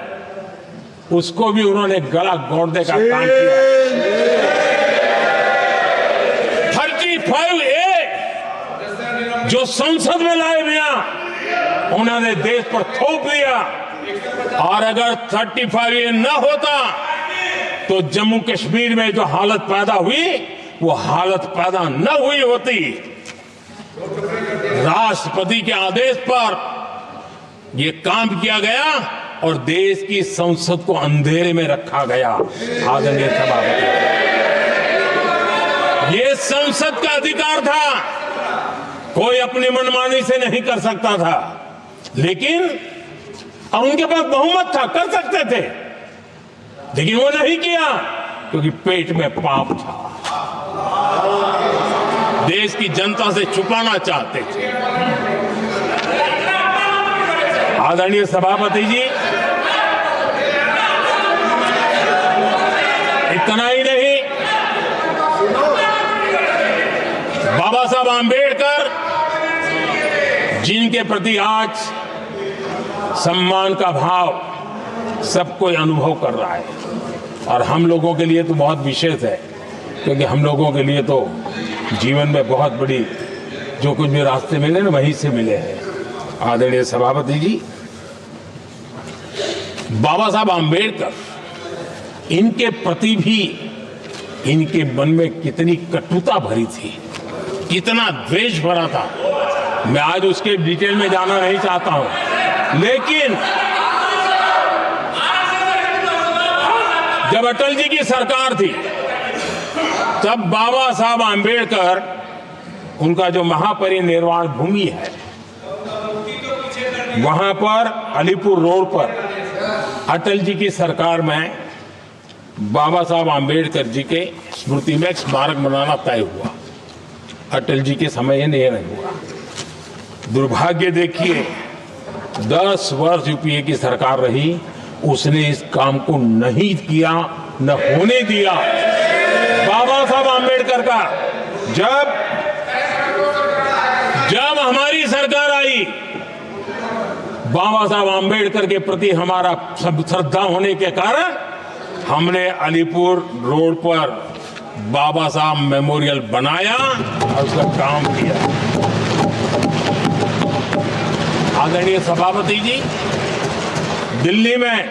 उसको भी उन्होंने गला घोंटने का काम किया। 35A जो संसद में लाए बिना उन्होंने देश पर थोप दिया, और अगर 35A न होता तो जम्मू कश्मीर में जो हालत पैदा हुई वो हालत पैदा न हुई होती। राष्ट्रपति के आदेश पर यह काम किया गया और देश की संसद को अंधेरे में रखा गया। आदरणीय सभापति, ये संसद का अधिकार था, कोई अपनी मनमानी से नहीं कर सकता था, लेकिन और उनके पास बहुमत था, कर सकते थे, लेकिन वो नहीं किया क्योंकि पेट में पाप था, देश की जनता से छुपाना चाहते थे। आदरणीय सभापति जी, इतना ही नहीं, बाबा साहब आंबेडकर जिनके प्रति आज सम्मान का भाव सब कोई अनुभव कर रहा है, और हम लोगों के लिए तो बहुत विशेष है, क्योंकि हम लोगों के लिए तो जीवन में बहुत बड़ी जो कुछ भी रास्ते मिले ना वहीं से मिले हैं। आदरणीय सभापति जी, बाबा साहब आंबेडकर, इनके प्रति भी इनके मन में कितनी कटुता भरी थी, कितना द्वेष भरा था, मैं आज उसके डिटेल में जाना नहीं चाहता हूं, लेकिन जब अटल जी की सरकार थी तब बाबा साहब आंबेडकर, उनका जो महापरिनिर्वाण भूमि है वहां पर अलीपुर रोड पर अटल जी की सरकार में बाबा साहब आंबेडकर जी के स्मृति में एक स्मारक बनाना तय हुआ। अटल जी के समय ये नहीं हुआ। दुर्भाग्य देखिए, 10 वर्ष यूपीए की सरकार रही, उसने इस काम को नहीं किया, न होने दिया। बाबा साहब आंबेडकर का जब हमारी सरकार आई, बाबा साहब आंबेडकर के प्रति हमारा श्रद्धा होने के कारण हमने अलीपुर रोड पर बाबा साहब मेमोरियल बनाया और उसका काम किया। आदरणीय सभापति जी, दिल्ली में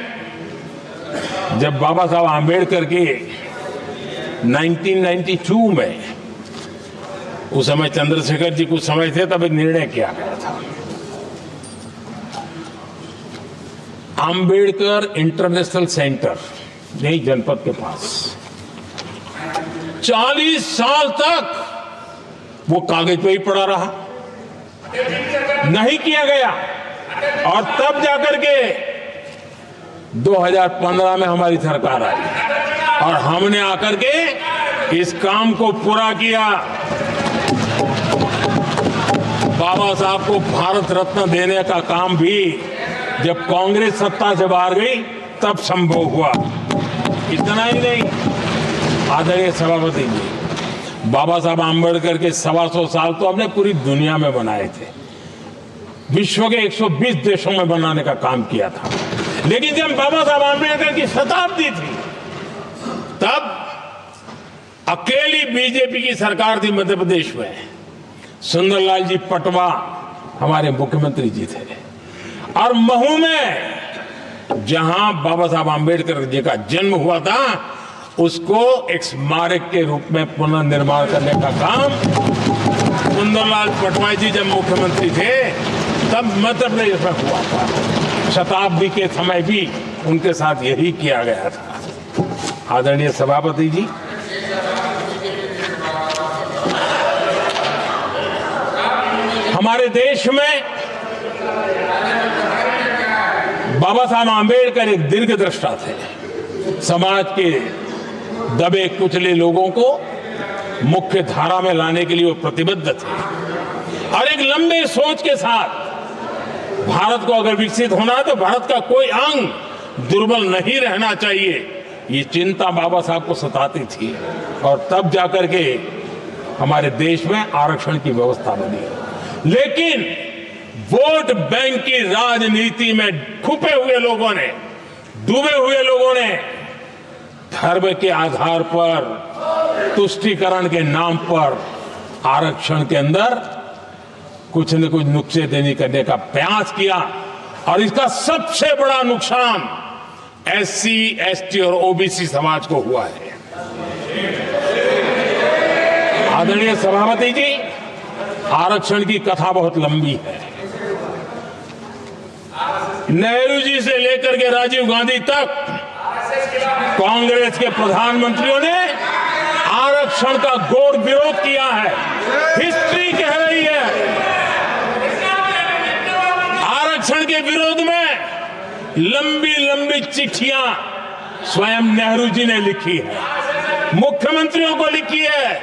जब बाबा साहब आंबेडकर के 1992 में, उस समय चंद्रशेखर जी कुछ समय थे, तब एक निर्णय किया गया था, आंबेडकर इंटरनेशनल सेंटर यही जनपद के पास 40 साल तक वो कागज पे ही पड़ा रहा, नहीं किया गया। और तब जाकर के 2015 में हमारी सरकार आई और हमने आकर के इस काम को पूरा किया। बाबा साहब को भारत रत्न देने का काम भी जब कांग्रेस सत्ता से बाहर गई तब संभव हुआ। इतना ही नहीं, आदरणीय सभापति जी, बाबा साहब आंबेडकर के 125 साल तो हमने पूरी दुनिया में बनाए थे। विश्व के 120 देशों में बनाने का काम किया था। लेकिन जब बाबा साहब आंबेडकर की शताब्दी थी, तब अकेली बीजेपी की सरकार थी मध्य प्रदेश में। सुंदरलाल जी पटवा हमारे मुख्यमंत्री जी थे, और महू में जहां बाबा साहब आंबेडकर जी का जन्म हुआ था, उसको एक स्मारक के रूप में पुनर्निर्माण करने का काम सुंदरलाल पटवाई जी जब मुख्यमंत्री थे तब मध्य प्रदेश में हुआ था। शताब्दी के समय भी उनके साथ यही किया गया था। आदरणीय सभापति जी, हमारे देश में बाबा साहब आंबेडकर एक दीर्घदृष्टा थे। समाज के दबे कुचले लोगों को मुख्य धारा में लाने के लिए वो प्रतिबद्ध थे, और एक लंबे सोच के साथ भारत को अगर विकसित होना है तो भारत का कोई अंग दुर्बल नहीं रहना चाहिए, ये चिंता बाबा साहब को सताती थी। और तब जाकर के हमारे देश में आरक्षण की व्यवस्था बनी। लेकिन वोट बैंक की राजनीति में छुपे हुए लोगों ने, डूबे हुए लोगों ने धर्म के आधार पर, तुष्टीकरण के नाम पर आरक्षण के अंदर कुछ न कुछ नुक्सेदनी करने का प्रयास किया, और इसका सबसे बड़ा नुकसान एससी, एसटी और ओबीसी समाज को हुआ है। आदरणीय सभापति जी, आरक्षण की कथा बहुत लंबी है। नेहरू जी से लेकर के राजीव गांधी तक कांग्रेस के प्रधानमंत्रियों ने आरक्षण का घोर विरोध किया है। हिस्ट्री कह रही है, आरक्षण के विरोध में लंबी लंबी चिट्ठियां स्वयं नेहरू जी ने लिखी है, मुख्यमंत्रियों को लिखी है।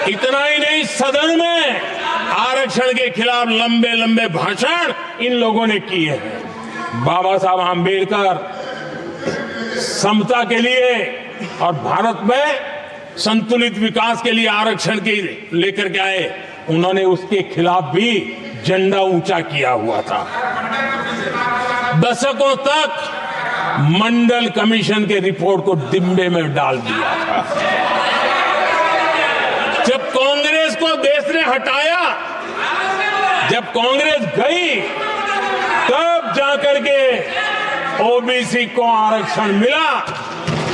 इतना ही नहीं, सदन में आरक्षण के खिलाफ लंबे लंबे भाषण इन लोगों ने किए हैं। बाबा साहब आंबेडकर समता के लिए और भारत में संतुलित विकास के लिए आरक्षण की लेकर के आए। उन्होंने उसके खिलाफ भी झंडा ऊंचा किया हुआ था। दशकों तक मंडल कमीशन के रिपोर्ट को डिब्बे में डाल दिया था। जब कांग्रेस को देश ने हटाया, जब कांग्रेस गई, तब जाकर के ओबीसी को आरक्षण मिला।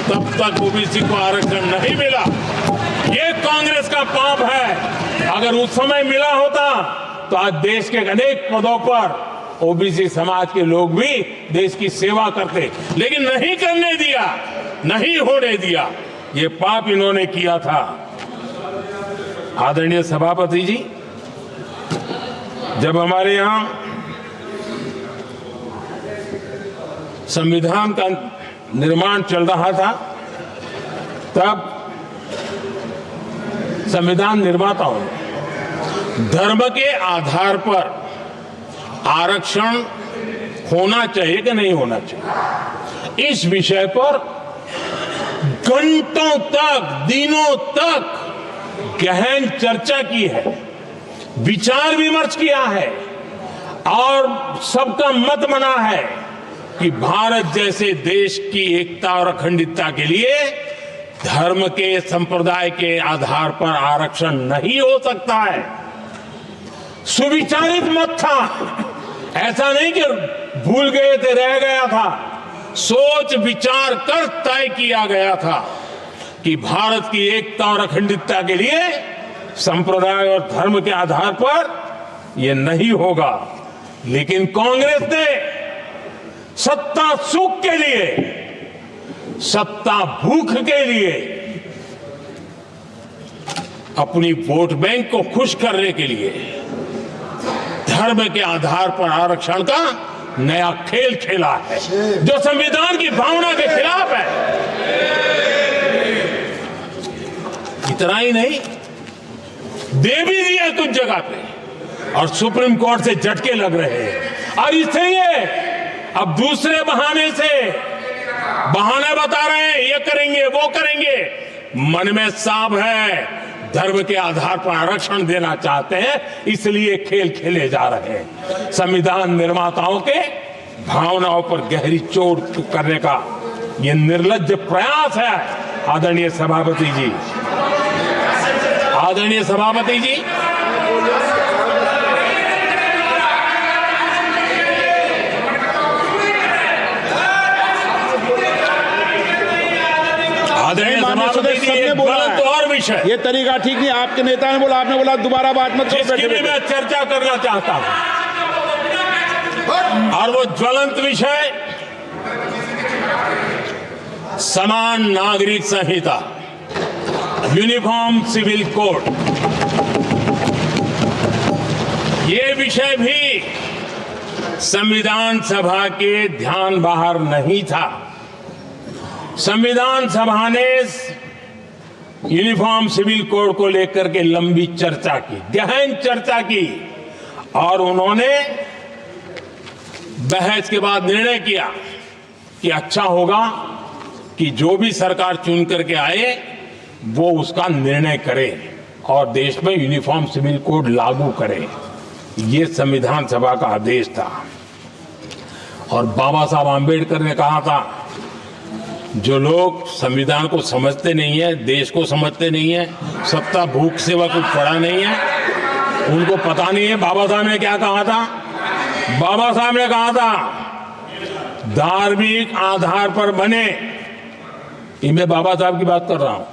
तब तक ओबीसी को आरक्षण नहीं मिला। ये कांग्रेस का पाप है। अगर उस समय मिला होता तो आज देश के अनेक पदों पर ओबीसी समाज के लोग भी देश की सेवा करते, लेकिन नहीं करने दिया, नहीं होने दिया। ये पाप इन्होंने किया था। आदरणीय सभापति जी, जब हमारे यहां संविधान का निर्माण चल रहा था, तब संविधान निर्माताओं ने धर्म के आधार पर आरक्षण होना चाहिए कि नहीं होना चाहिए, इस विषय पर घंटों तक, दिनों तक गहन चर्चा की है, विचार विमर्श किया है, और सबका मत बना है कि भारत जैसे देश की एकता और अखंडता के लिए धर्म के, संप्रदाय के आधार पर आरक्षण नहीं हो सकता है। सुविचारित मत था, ऐसा नहीं कि भूल गए थे, रह गया था। सोच विचार कर तय किया गया था कि भारत की एकता और अखंडता के लिए संप्रदाय और धर्म के आधार पर यह नहीं होगा। लेकिन कांग्रेस ने सत्ता सुख के लिए, सत्ता भूख के लिए, अपनी वोट बैंक को खुश करने के लिए धर्म के आधार पर आरक्षण का नया खेल खेला है, जो संविधान की भावना के खिलाफ है। इतना ही नहीं, दे भी दिया कुछ जगह पे, और सुप्रीम कोर्ट से झटके लग रहे हैं। और इसलिए अब दूसरे बहाने से बहाने बता रहे हैं, ये करेंगे वो करेंगे। मन में साफ है, धर्म के आधार पर आरक्षण देना चाहते हैं, इसलिए खेल खेले जा रहे हैं। संविधान निर्माताओं के भावनाओं पर गहरी चोट करने का यह निर्लज्ज प्रयास है। आदरणीय सभापति जी, आदरणीय सभापति जी, और विषय ये तरीका ठीक नहीं। आपके नेता ने बोला, आपने बोला दोबारा बात मत करो। जिसकी भी मैं चर्चा करना चाहता हूं, और वो ज्वलंत विषय समान नागरिक संहिता, यूनिफॉर्म सिविल कोड। ये विषय भी संविधान सभा के ध्यान बाहर नहीं था। संविधान सभा ने यूनिफॉर्म सिविल कोड को लेकर के लंबी चर्चा की, गहन चर्चा की, और उन्होंने बहस के बाद निर्णय किया कि अच्छा होगा कि जो भी सरकार चुन करके आए वो उसका निर्णय करे और देश में यूनिफॉर्म सिविल कोड लागू करे। ये संविधान सभा का आदेश था। और बाबा साहब आंबेडकर ने कहा था, जो लोग संविधान को समझते नहीं है, देश को समझते नहीं है, सत्ता भूख सेवा कुछ पढ़ा नहीं है, उनको पता नहीं है बाबा साहब ने क्या कहा था। बाबा साहब ने कहा था, धार्मिक आधार पर बने, ये मैं बाबा साहब की बात कर रहा हूं,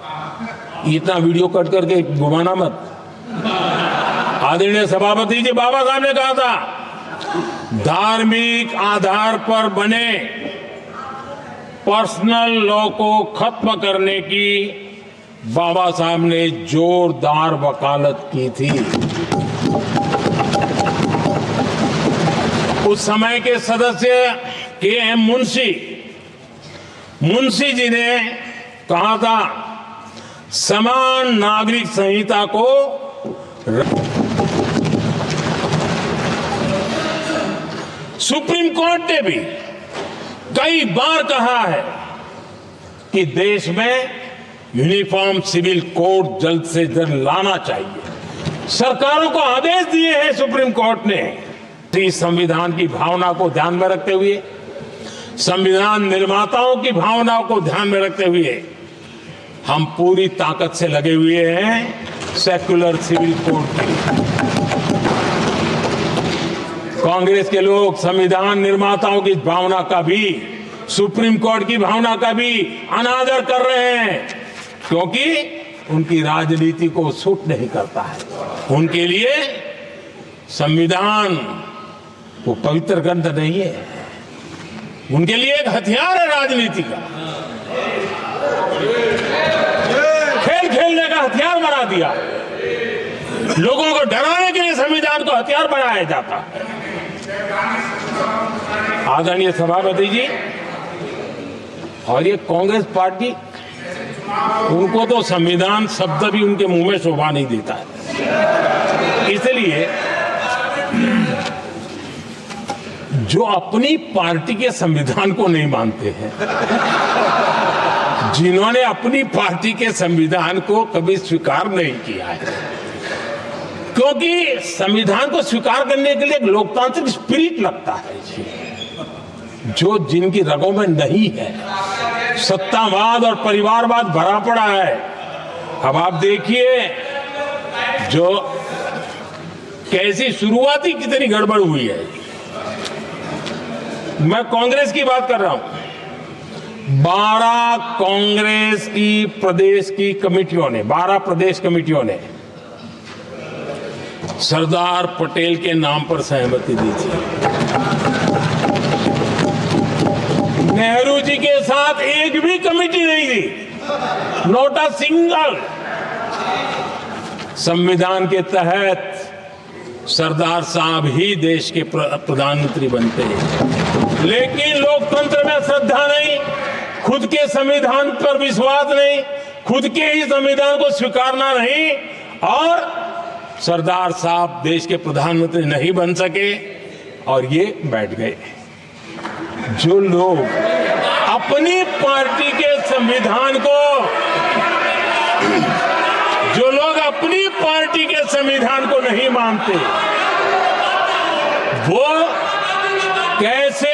इतना वीडियो कट करके घुमाना मत। आदरणीय सभापति जी, बाबा साहब ने कहा था, धार्मिक आधार पर बने पर्सनल लॉ को खत्म करने की बाबा साहब ने जोरदार वकालत की थी। उस समय के सदस्य के.एम. मुंशी जी ने कहा था, समान नागरिक संहिता को सुप्रीम कोर्ट ने भी कई बार कहा है कि देश में यूनिफॉर्म सिविल कोड जल्द से जल्द लाना चाहिए। सरकारों को आदेश दिए हैं सुप्रीम कोर्ट ने। इस संविधान की भावना को ध्यान में रखते हुए, संविधान निर्माताओं की भावनाओं को ध्यान में रखते हुए हम पूरी ताकत से लगे हुए हैं सेक्युलर सिविल कोड की। कांग्रेस के लोग संविधान निर्माताओं की भावना का भी, सुप्रीम कोर्ट की भावना का भी अनादर कर रहे हैं, क्योंकि उनकी राजनीति को सूट नहीं करता है। उनके लिए संविधान वो पवित्र ग्रंथ नहीं है, उनके लिए एक हथियार है राजनीति का। खेल खेलने का हथियार बना दिया। लोगों को डराने के लिए संविधान को हथियार बनाया जाता है। आदरणीय सभापति जी, और ये कांग्रेस पार्टी, उनको तो संविधान शब्द भी उनके मुंह में शोभा नहीं देता है। इसलिए जो अपनी पार्टी के संविधान को नहीं मानते हैं, जिन्होंने अपनी पार्टी के संविधान को कभी स्वीकार नहीं किया है, क्योंकि संविधान को स्वीकार करने के लिए एक लोकतांत्रिक स्पिरिट लगता है जो जिनकी रगों में नहीं है। सत्तावाद और परिवारवाद भरा पड़ा है। अब आप देखिए जो कैसी शुरुआती कितनी गड़बड़ हुई है। मैं कांग्रेस की बात कर रहा हूं। 12 कांग्रेस की प्रदेश की कमेटियों ने, 12 प्रदेश कमेटियों ने सरदार पटेल के नाम पर सहमति दी थी। नेहरू जी के साथ एक भी कमेटी नहीं थी, नॉट अ सिंगल। संविधान के तहत सरदार साहब ही देश के प्रधानमंत्री बनते हैं, लेकिन लोकतंत्र में श्रद्धा नहीं, खुद के संविधान पर विश्वास नहीं, खुद के ही संविधान को स्वीकारना नहीं, और सरदार साहब देश के प्रधानमंत्री नहीं बन सके और ये बैठ गए। जो लोग अपनी पार्टी के संविधान को, जो लोग संविधान को नहीं मानते, वो कैसे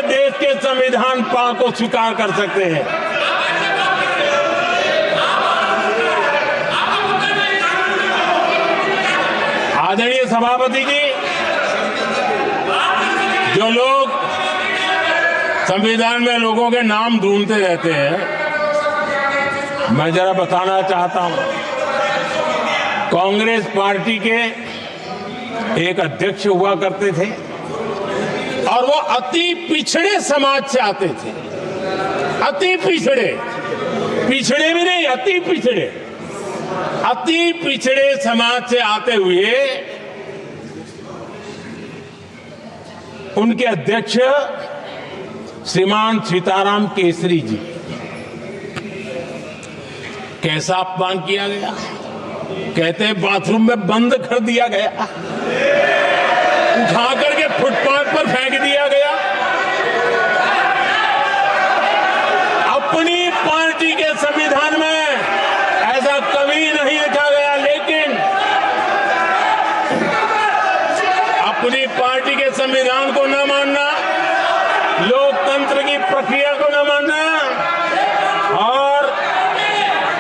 देश के संविधान को स्वीकार कर सकते हैं? आदरणीय सभापति जी, जो लोग संविधान में लोगों के नाम ढूंढते रहते हैं, मैं जरा बताना चाहता हूं, कांग्रेस पार्टी के एक अध्यक्ष हुआ करते थे और वो अति पिछड़े समाज से आते थे। अति पिछड़े भी नहीं, अति पिछड़े समाज से आते हुए उनके अध्यक्ष श्रीमान सीताराम केसरी जी, कैसा अपमान किया गया। कहते हैं बाथरूम में बंद कर दिया गया, उठा करके फुटपाथ पर फेंक दिया गया। अपनी पार्टी के संविधान में ऐसा कभी नहीं लिखा गया, लेकिन अपनी पार्टी के संविधान को न मानना, लोकतंत्र की प्रक्रिया को न मानना और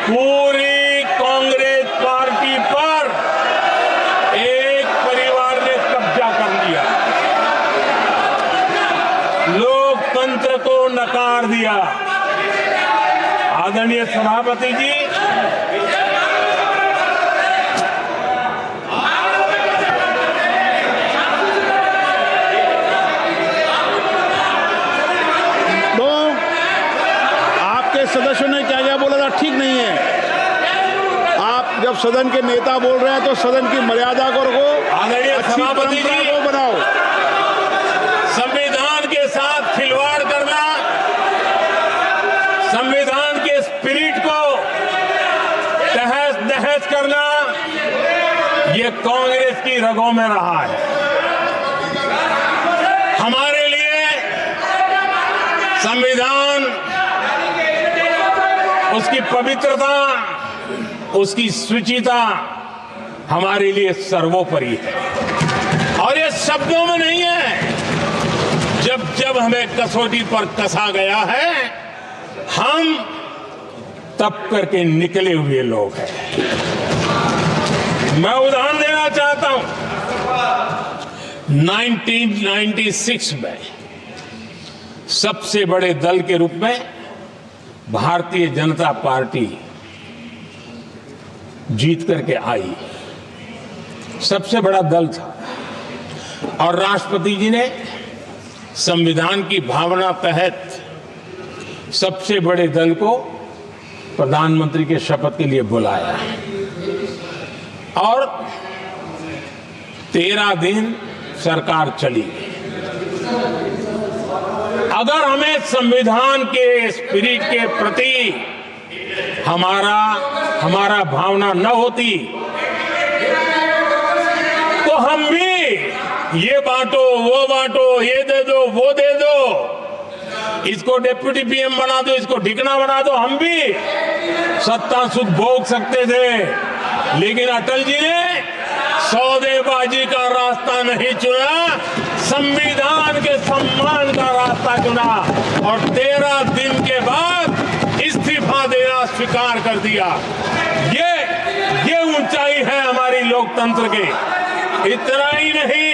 पूरी कांग्रेस पार्टी पर एक परिवार ने कब्जा कर लिया, लोकतंत्र को नकार दिया। आदरणीय सभापति जी, सदस्यों ने क्या क्या बोला था ठीक नहीं है। आप जब सदन के नेता बोल रहे हैं तो सदन की मर्यादा को रखो, आदरणीय सभापति जी को बनाओ। संविधान के साथ खिलवाड़ करना, संविधान के स्पिरिट को तहस नहस करना, ये कांग्रेस की रगों में रहा है। हमारे लिए संविधान, उसकी पवित्रता, उसकी शुचिता हमारे लिए सर्वोपरि है। और ये शब्दों में नहीं है, जब हमें कसौटी पर कसा गया है, हम तप करके निकले हुए लोग हैं। मैं उदाहरण देना चाहता हूं, 1996 में सबसे बड़े दल के रूप में भारतीय जनता पार्टी जीत करके आई, सबसे बड़ा दल था और राष्ट्रपति जी ने संविधान की भावना तहत सबसे बड़े दल को प्रधानमंत्री के शपथ के लिए बुलाया और 13 दिन सरकार चली। अगर हमें संविधान के स्पिरिट के प्रति हमारा भावना न होती तो हम भी ये बांटो, वो बांटो, ये दे दो, वो दे दो, इसको डिप्टी पीएम बना दो, इसको ढिकना बना दो, हम भी सत्ता सुख भोग सकते थे। लेकिन अटल जी ने सौदेबाजी का रास्ता नहीं चुना, संविधान के सम्मान का रास्ता चुना और 13 दिन के बाद इस्तीफा देना स्वीकार कर दिया। ये ऊंचाई है हमारी लोकतंत्र की। इतना ही नहीं,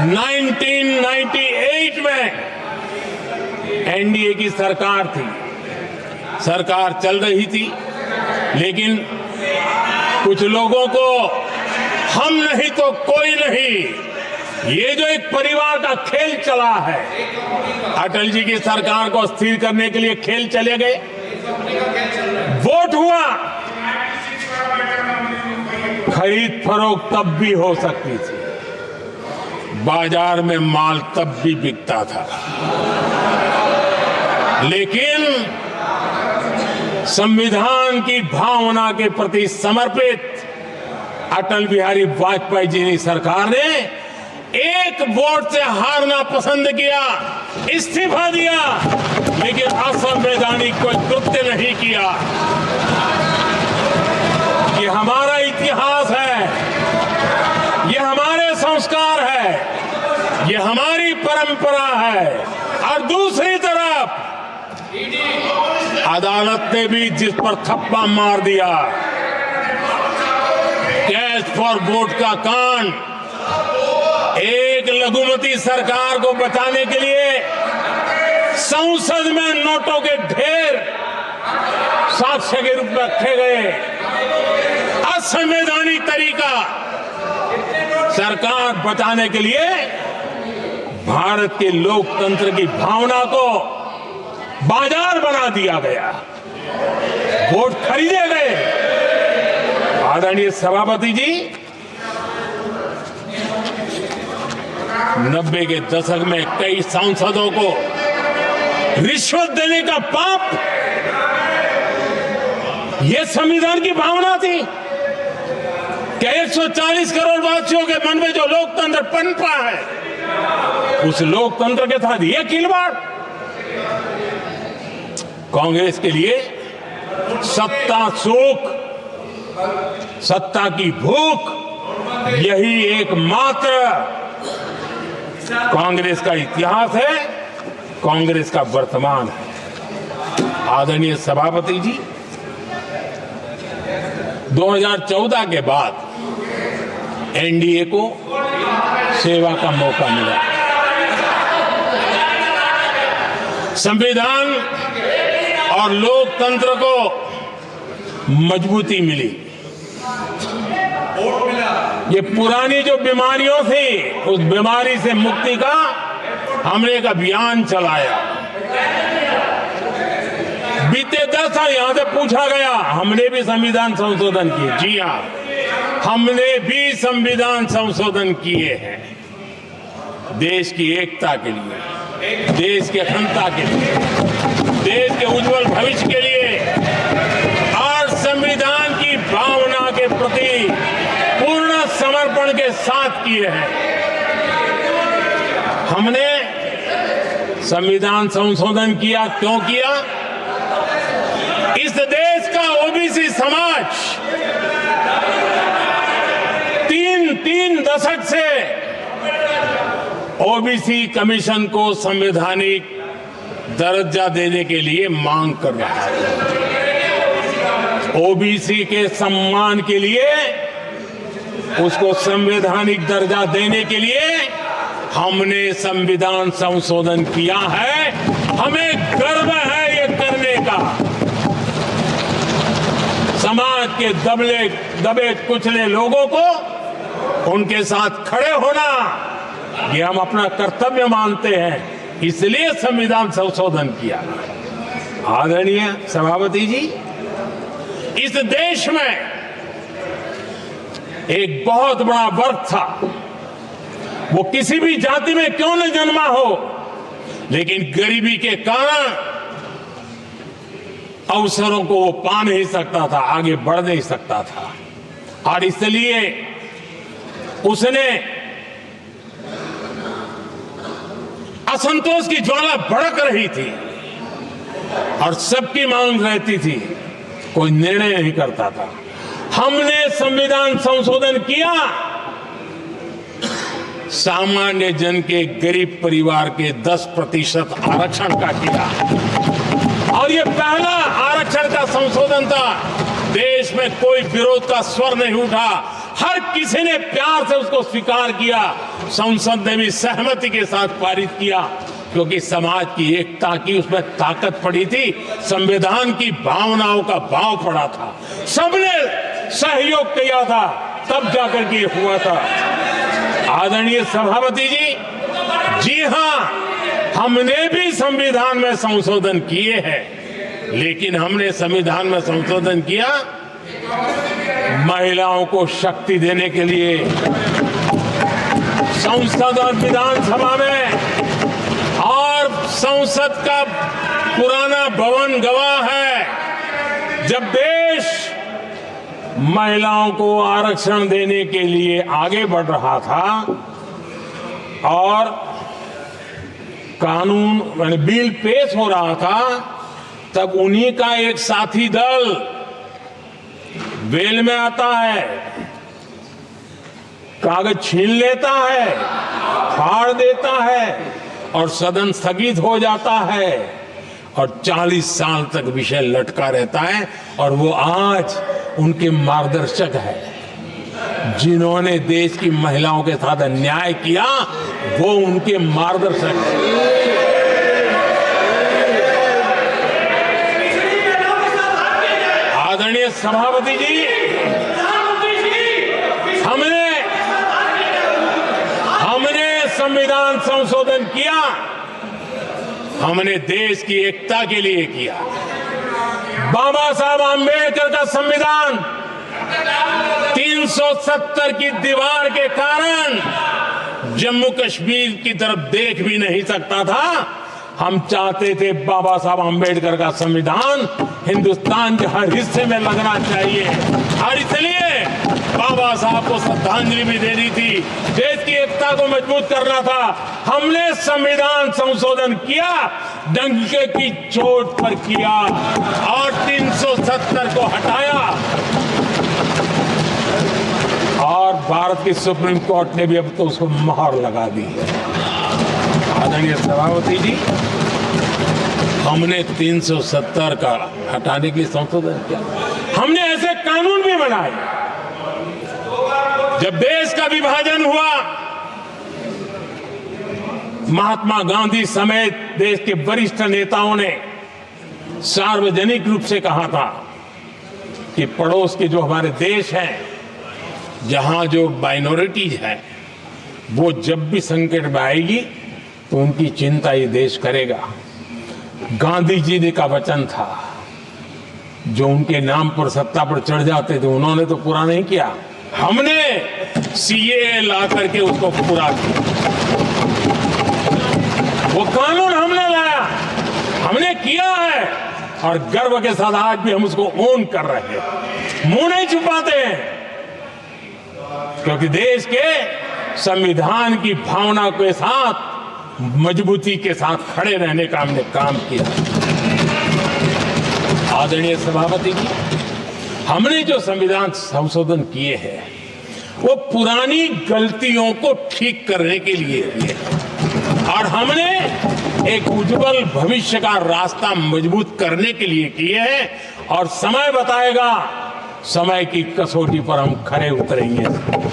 1998 में एनडीए की सरकार थी, सरकार चल रही थी, लेकिन कुछ लोगों को हम नहीं तो कोई नहीं, ये जो एक परिवार का खेल चला है, अटल जी की सरकार को अस्थिर करने के लिए खेल चले गए। वोट हुआ, खरीद फरोख्त तब भी हो सकती थी, बाजार में माल तब भी बिकता था, लेकिन संविधान की भावना के प्रति समर्पित अटल बिहारी वाजपेयी जी की सरकार ने एक वोट से हारना पसंद किया, इस्तीफा दिया, लेकिन असंवैधानिक कोई कृत्य नहीं किया। ये हमारा इतिहास है, ये हमारे संस्कार है, ये हमारी परंपरा है। और दूसरी तरफ अदालत ने भी जिस पर थप्पा मार दिया, कैश फॉर वोट का कांड, एक लघुमती सरकार को बचाने के लिए संसद में नोटों के ढेर साक्ष्य के रूप में रखे गए, असंवैधानिक तरीका। सरकार बचाने के लिए भारत के लोकतंत्र की भावना को बाजार बना दिया गया, वोट खरीदे गए। आदरणीय सभापति जी, 90 के दशक में कई सांसदों को रिश्वत देने का पाप, यह संविधान की भावना थी कि 140 करोड़ वासियों के मन में जो लोकतंत्र पनपा है, उस लोकतंत्र के साथ यह खिलवाड़। कांग्रेस के लिए सत्ता सुख, सत्ता की भूख, यही एकमात्र कांग्रेस का इतिहास है, कांग्रेस का वर्तमान है। आदरणीय सभापति जी, 2014 के बाद एनडीए को सेवा का मौका मिला, संविधान और लोकतंत्र को मजबूती मिली। ये पुरानी जो बीमारियों थी, उस बीमारी से मुक्ति का हमने एक अभियान चलाया। बीते 10 साल यहां से पूछा गया, हमने भी संविधान संशोधन किए। जी हां, हमने भी संविधान संशोधन किए हैं, देश की एकता के लिए, देश की अखंडता के लिए, देश के उज्जवल भविष्य के लिए और संविधान की भावना के प्रति पूर्ण समर्पण के साथ किए हैं। हमने संविधान संशोधन किया, क्यों किया? इस देश का ओबीसी समाज तीन दशक से ओबीसी कमीशन को संवैधानिक दर्जा देने के लिए मांग कर रहा है। ओबीसी के सम्मान के लिए, उसको संवैधानिक दर्जा देने के लिए हमने संविधान संशोधन किया है। हमें गर्व है ये करने का। समाज के दबे कुचले लोगों को उनके साथ खड़े होना, ये हम अपना कर्तव्य मानते हैं, इसलिए संविधान संशोधन किया। आदरणीय सभापति जी, इस देश में एक बहुत बड़ा वर्ग था, वो किसी भी जाति में क्यों न जन्मा हो, लेकिन गरीबी के कारण अवसरों को वो पा नहीं सकता था, आगे बढ़ नहीं सकता था, और इसलिए उसने असंतोष की ज्वाला भड़क रही थी और सबकी मांग रहती थी, कोई निर्णय नहीं करता था। हमने संविधान संशोधन किया, सामान्य जन के गरीब परिवार के 10% आरक्षण का किया, और ये पहला आरक्षण का संशोधन था। देश में कोई विरोध का स्वर नहीं उठा, हर किसी ने प्यार से उसको स्वीकार किया। संसद ने भी सहमति के साथ पारित किया, क्योंकि समाज की एकता की उसमें ताकत पड़ी थी, संविधान की भावनाओं का भाव पड़ा था, सबने सहयोग किया था, तब जाकर के हुआ था। आदरणीय सभापति जी, जी हां, हमने भी संविधान में संशोधन किए हैं, लेकिन हमने संविधान में संशोधन किया महिलाओं को शक्ति देने के लिए। संसद और विधानसभा में, और संसद का पुराना भवन गवाह है, जब देश महिलाओं को आरक्षण देने के लिए आगे बढ़ रहा था और कानून बिल पेश हो रहा था, तब उन्हीं का एक साथी दल वेल में आता है, कागज छीन लेता है, फाड़ देता है और सदन स्थगित हो जाता है और 40 साल तक विषय लटका रहता है। और वो आज उनके मार्गदर्शक है, जिन्होंने देश की महिलाओं के साथ अन्याय किया, वो उनके मार्गदर्शक है। आदरणीय सभापति जी, हमने संविधान संशोधन किया, हमने देश की एकता के लिए किया। बाबा साहब आंबेडकर का संविधान 370 की दीवार के कारण जम्मू कश्मीर की तरफ देख भी नहीं सकता था। हम चाहते थे बाबा साहब आंबेडकर का संविधान हिंदुस्तान के हर हिस्से में लगना चाहिए और इसलिए बाबा साहब को श्रद्धांजलि भी देनी थी, देश की एकता को मजबूत करना था। हमने संविधान संशोधन किया, डंके की चोट पर किया और 370 को हटाया और भारत की सुप्रीम कोर्ट ने भी अब तो उसको मोहर लगा दी है। आदरणीय सभापति जी, हमने 370 का हटाने के लिए संशोधन किया। हमने ऐसे कानून भी बनाए। जब देश का विभाजन हुआ, महात्मा गांधी समेत देश के वरिष्ठ नेताओं ने सार्वजनिक रूप से कहा था कि पड़ोस के जो हमारे देश हैं, जहां जो माइनॉरिटीज है, वो जब भी संकट में आएगी तो उनकी चिंता ये देश करेगा। गांधी जी ने का वचन था, जो उनके नाम पर सत्ता पर चढ़ जाते थे उन्होंने तो पूरा नहीं किया, हमने सीएए ला करके उसको पूरा किया। वो कानून हमने लाया, हमने किया है और गर्व के साथ आज भी हम उसको ओन कर रहे हैं, मुंह नहीं छुपाते हैं, क्योंकि देश के संविधान की भावना के साथ मजबूती के साथ खड़े रहने का हमने काम किया। आदरणीय सभापति जी, हमने जो संविधान संशोधन किए हैं वो पुरानी गलतियों को ठीक करने के लिए किए और हमने एक उज्जवल भविष्य का रास्ता मजबूत करने के लिए किए हैं और समय बताएगा, समय की कसौटी पर हम खरे उतरेंगे,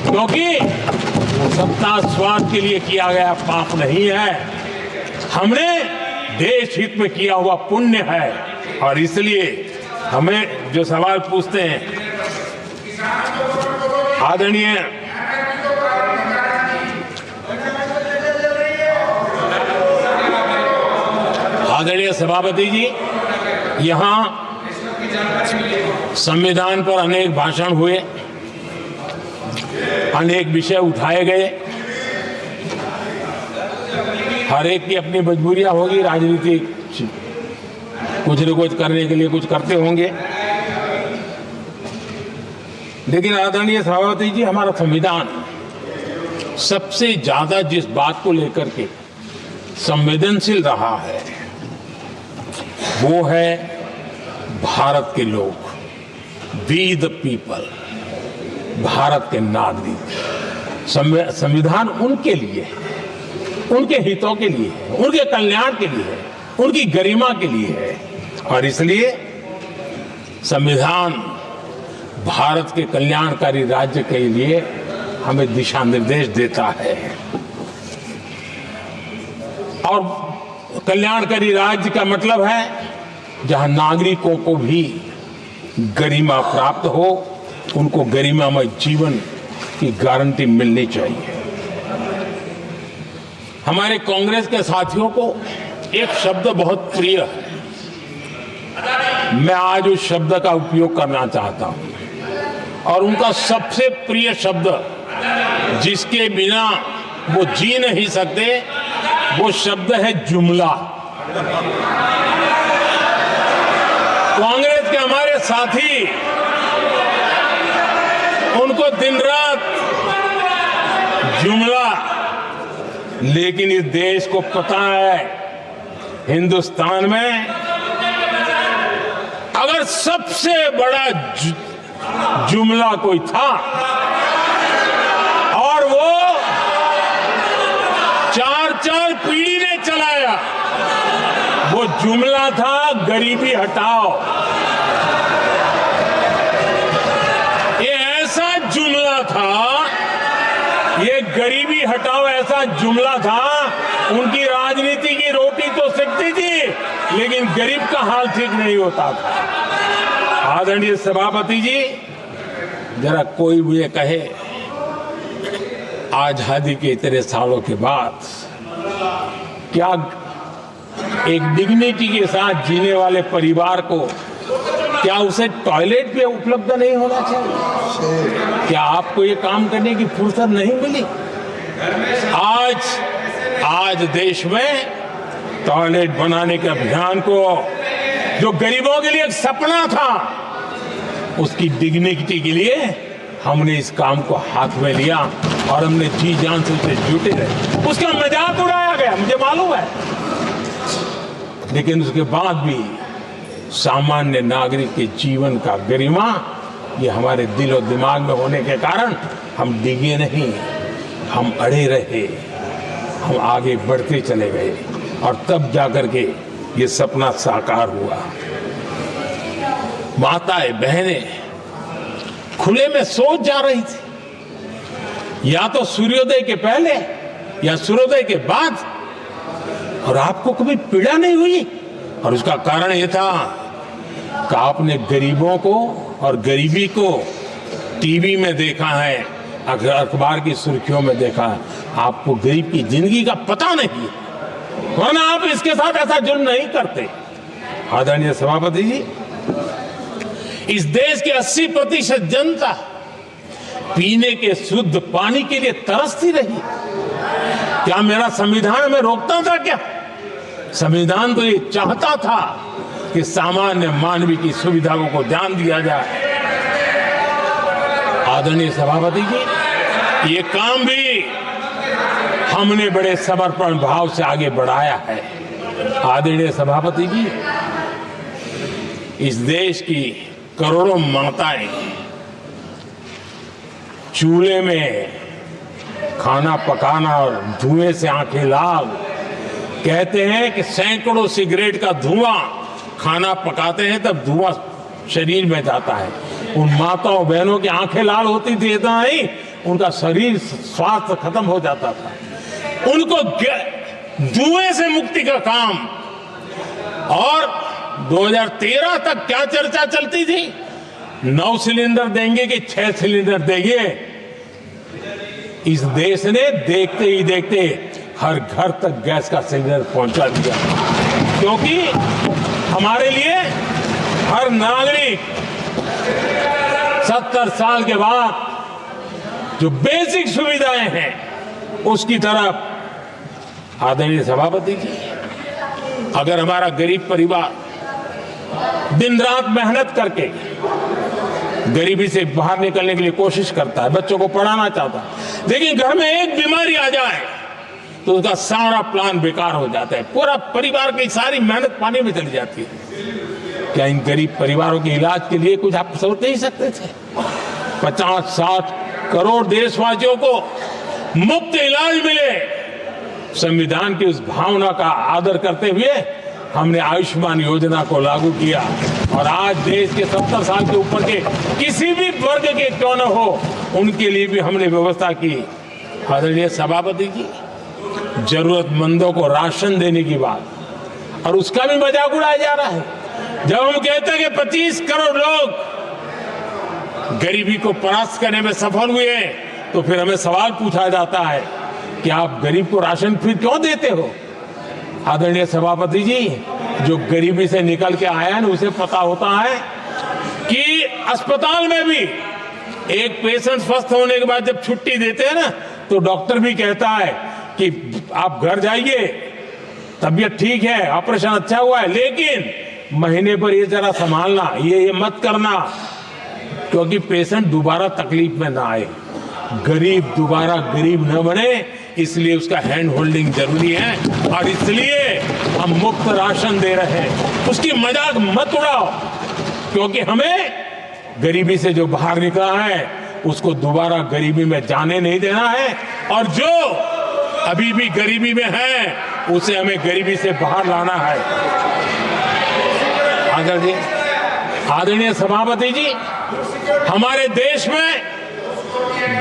क्योंकि वो सत्ता स्वार्थ के लिए किया गया पाप नहीं है, हमने देश हित में किया हुआ पुण्य है। और इसलिए हमें जो सवाल पूछते हैं आदरणीय सभापति जी, यहां संविधान पर अनेक भाषण हुए, अनेक विषय उठाए गए, हर एक की अपनी मजबूरियां होगी, राजनीति कुछ न कुछ करने के लिए कुछ करते होंगे, लेकिन आदरणीय सभापति जी, हमारा संविधान सबसे ज्यादा जिस बात को लेकर के संवेदनशील रहा है वो है भारत के लोग, वी द पीपल, भारत के नागरिक। संविधान उनके लिए है, उनके हितों के लिए है, उनके कल्याण के लिए है, उनकी गरिमा के लिए है और इसलिए संविधान भारत के कल्याणकारी राज्य के लिए हमें दिशा निर्देश देता है और कल्याणकारी राज्य का मतलब है जहां नागरिकों को भी गरिमा प्राप्त हो, उनको गरिमामय जीवन की गारंटी मिलनी चाहिए। हमारे कांग्रेस के साथियों को एक शब्द बहुत प्रिय है, मैं आज उस शब्द का उपयोग करना चाहता हूं और उनका सबसे प्रिय शब्द जिसके बिना वो जी नहीं सकते वो शब्द है जुमला। कांग्रेस के हमारे साथी उनको दिन रात जुमला, लेकिन इस देश को पता है हिंदुस्तान में अगर सबसे बड़ा जुमला कोई था और वो 4-4 पीढ़ी ने चलाया। वो जुमला था गरीबी हटाओ। ये ऐसा जुमला था, ये गरीबी हटाओ ऐसा जुमला था। उनकी राजनीति की रोटी तो सिकती थी, लेकिन गरीब का हाल ठीक नहीं होता था। आदरणीय सभापति जी, जरा कोई मुझे कहे, आजादी के इतने सालों के बाद क्या एक डिग्निटी के साथ जीने वाले परिवार को क्या उसे टॉयलेट पे उपलब्ध नहीं होना चाहिए? क्या आपको ये काम करने की फुर्सत नहीं मिली? आज देश में टॉयलेट बनाने के अभियान को, जो गरीबों के लिए एक सपना था, उसकी डिग्निटी के लिए हमने इस काम को हाथ में लिया और हमने जी जान से उसे जुटे रहे। उसका मजाक उड़ाया गया, मुझे मालूम है, लेकिन उसके बाद भी सामान्य नागरिक के जीवन का गरिमा, ये हमारे दिल और दिमाग में होने के कारण हम डिगे नहीं, हम अड़े रहे, हम आगे बढ़ते चले गए और तब जाकर के ये सपना साकार हुआ। माताएं बहनें खुले में सोच जा रही थी, या तो सूर्योदय के पहले या सूर्योदय के बाद, और आपको कभी पीड़ा नहीं हुई। और उसका कारण यह था कि आपने गरीबों को और गरीबी को टीवी में देखा है, अखबार की सुर्खियों में देखा है, आपको गरीब की जिंदगी का पता नहीं, वरना आप इसके साथ ऐसा जुल्म नहीं करते। आदरणीय सभापति जी, इस देश की 80% जनता पीने के शुद्ध पानी के लिए तरसती रही। क्या मेरा संविधान हमें रोकता था? क्या संविधान तो ये चाहता था कि सामान्य मानवीय की सुविधाओं को ध्यान दिया जाए। आदरणीय सभापति जी, ये काम भी हमने बड़े समर्पण भाव से आगे बढ़ाया है। आदरणीय सभापति जी, इस देश की करोड़ों माताएं चूल्हे में खाना पकाना और धुएं से आंखें लाल, कहते हैं कि सैकड़ों सिगरेट का धुआं खाना पकाते हैं तब धुआं शरीर में जाता है। उन माताओं बहनों की आंखें लाल होती थी, इतना नहीं, उनका शरीर स्वास्थ्य खत्म हो जाता था। उनको धुएं से मुक्ति का काम, और 2013 तक क्या चर्चा चलती थी, 9 सिलेंडर देंगे कि 6 सिलेंडर देंगे। इस देश ने देखते ही देखते हर घर तक गैस का सिलेंडर पहुंचा दिया, क्योंकि हमारे लिए हर नागरिक 70 साल के बाद जो बेसिक सुविधाएं हैं उसकी तरफ। आदरणीय सभापति जी, अगर हमारा गरीब परिवार दिन रात मेहनत करके गरीबी से बाहर निकलने के लिए कोशिश करता है, बच्चों को पढ़ाना चाहता है, लेकिन घर में एक बीमारी आ जाए तो उसका सारा प्लान बेकार हो जाता है, पूरा परिवार की सारी मेहनत पानी में चली जाती है। क्या इन गरीब परिवारों के इलाज के लिए कुछ आप सोच नहीं सकते थे? 50-60 करोड़ देशवासियों को मुफ्त इलाज मिले। संविधान की उस भावना का आदर करते हुए हमने आयुष्मान योजना को लागू किया, और आज देश के 70 साल के ऊपर के किसी भी वर्ग के क्यों न हो, उनके लिए भी हमने व्यवस्था की। आदरणीय सभापति जी, जरूरतमंदों को राशन देने की बात, और उसका भी मजाक उड़ाया जा रहा है। जब हम कहते हैं कि 25 करोड़ लोग गरीबी को परास्त करने में सफल हुए, तो फिर हमें सवाल पूछा जाता है कि आप गरीब को राशन फिर क्यों देते हो? आदरणीय सभापति जी, जो गरीबी से निकल के आया है, उसे पता होता है कि अस्पताल में भी एक पेशेंट स्वस्थ होने के बाद जब छुट्टी देते हैं ना, तो डॉक्टर भी कहता है कि आप घर जाइए, तबीयत ठीक है, ऑपरेशन अच्छा हुआ है, लेकिन महीने पर ये जरा संभालना, ये मत करना, क्योंकि पेशेंट दोबारा तकलीफ में ना आए, गरीब दोबारा गरीब न बने, इसलिए उसका हैंड होल्डिंग जरूरी है। और इसलिए हम मुफ्त राशन दे रहे हैं। उसकी मजाक मत उड़ाओ, क्योंकि हमें गरीबी से जो बाहर निकला है उसको दोबारा गरीबी में जाने नहीं देना है, और जो अभी भी गरीबी में है उसे हमें गरीबी से बाहर लाना है। आदरणीय सभापति जी, हमारे देश में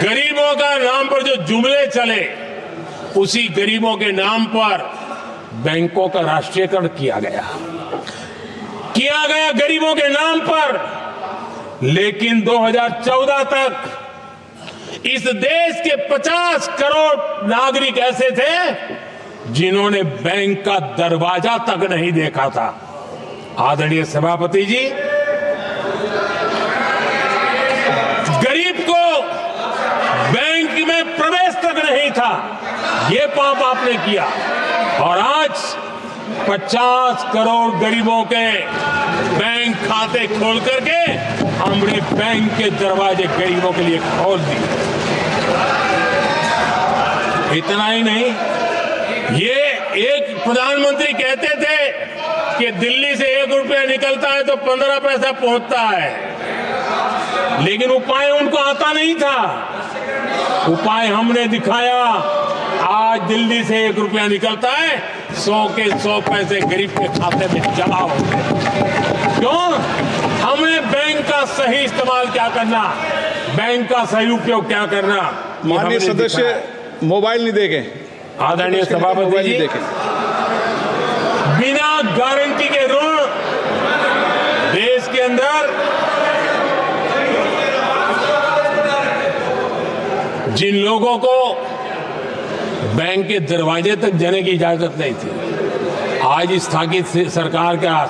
गरीबों का नाम पर जो जुमले चले, उसी गरीबों के नाम पर बैंकों का राष्ट्रीयकरण किया गया गरीबों के नाम पर। लेकिन 2014 तक इस देश के 50 करोड़ नागरिक ऐसे थे जिन्होंने बैंक का दरवाजा तक नहीं देखा था। आदरणीय सभापति जी, गरीब को बैंक में प्रवेश तक नहीं था, ये पाप आपने किया, और आज 50 करोड़ गरीबों के बैंक खाते खोल करके हमने बैंक के दरवाजे गरीबों के लिए खोल दिए। इतना ही नहीं, ये एक प्रधानमंत्री कहते थे कि दिल्ली से 1 रुपया निकलता है तो 15 पैसा पहुंचता है, लेकिन उपाय उनको आता नहीं था। उपाय हमने दिखाया। आज दिल्ली से 1 रुपया निकलता है, 100 के 100 पैसे गरीब के खाते में जमा होते हैं। क्यों? हमने बैंक का सही इस्तेमाल क्या करना, बैंक का सही उपयोग क्या करना। माननीय सदस्य मोबाइल नहीं देखें। आदरणीय सभापति जी, बिना गारंटी के ऋण देश के अंदर जिन लोगों को बैंक के दरवाजे तक जाने की इजाजत नहीं थी, आज इस स्थापित सरकार का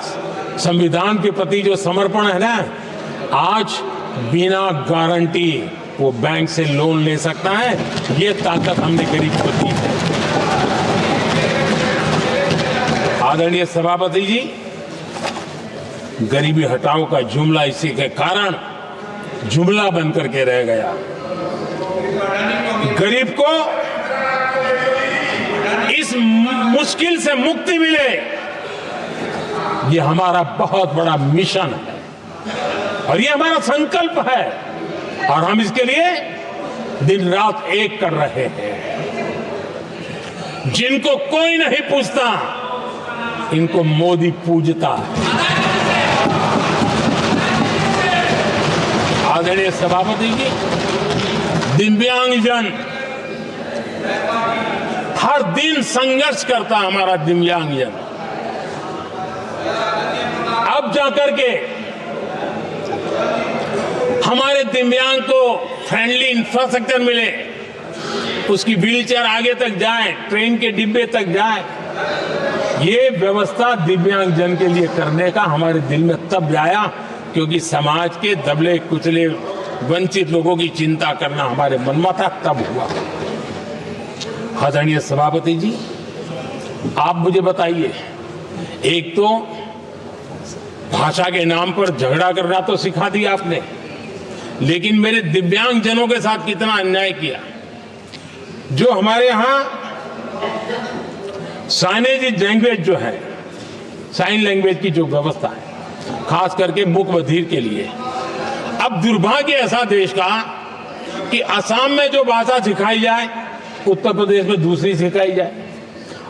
संविधान के प्रति जो समर्पण है ना, आज बिना गारंटी वो बैंक से लोन ले सकता है। ये ताकत हमने गरीब को दी है। आदरणीय सभापति जी, गरीबी हटाओ का जुमला इसी के कारण जुमला बन करके रह गया। गरीब को इस मुश्किल से मुक्ति मिले, ये हमारा बहुत बड़ा मिशन है और ये हमारा संकल्प है, और हम इसके लिए दिन रात एक कर रहे हैं। जिनको कोई नहीं पूछता, इनको मोदी पूजता है। आदरणीय सभापति जी, दिव्यांगजन हर दिन संघर्ष करता हमारा दिव्यांगजन, अब जाकर के हमारे दिव्यांग को फ्रेंडली इंफ्रास्ट्रक्चर मिले, उसकी व्हीलचेयर आगे तक जाए, ट्रेन के डिब्बे तक जाए। ये व्यवस्था दिव्यांगजन के लिए करने का हमारे दिल में तब आया क्योंकि समाज के दबले कुचले वंचित लोगों की चिंता करना हमारे मन में था, तब हुआ। आदरणीय सभापति जी, आप मुझे बताइए, एक तो भाषा के नाम पर झगड़ा करना तो सिखा दिया आपने, लेकिन मेरे दिव्यांगजनों के साथ कितना अन्याय किया। जो हमारे यहाँ साइनेज लैंग्वेज जो है, साइन लैंग्वेज की जो व्यवस्था है, खास करके मूक बधिर के लिए, अब दुर्भाग्य ऐसा देश का कि असम में जो भाषा सिखाई जाए उत्तर प्रदेश में दूसरी सिखाई जाए,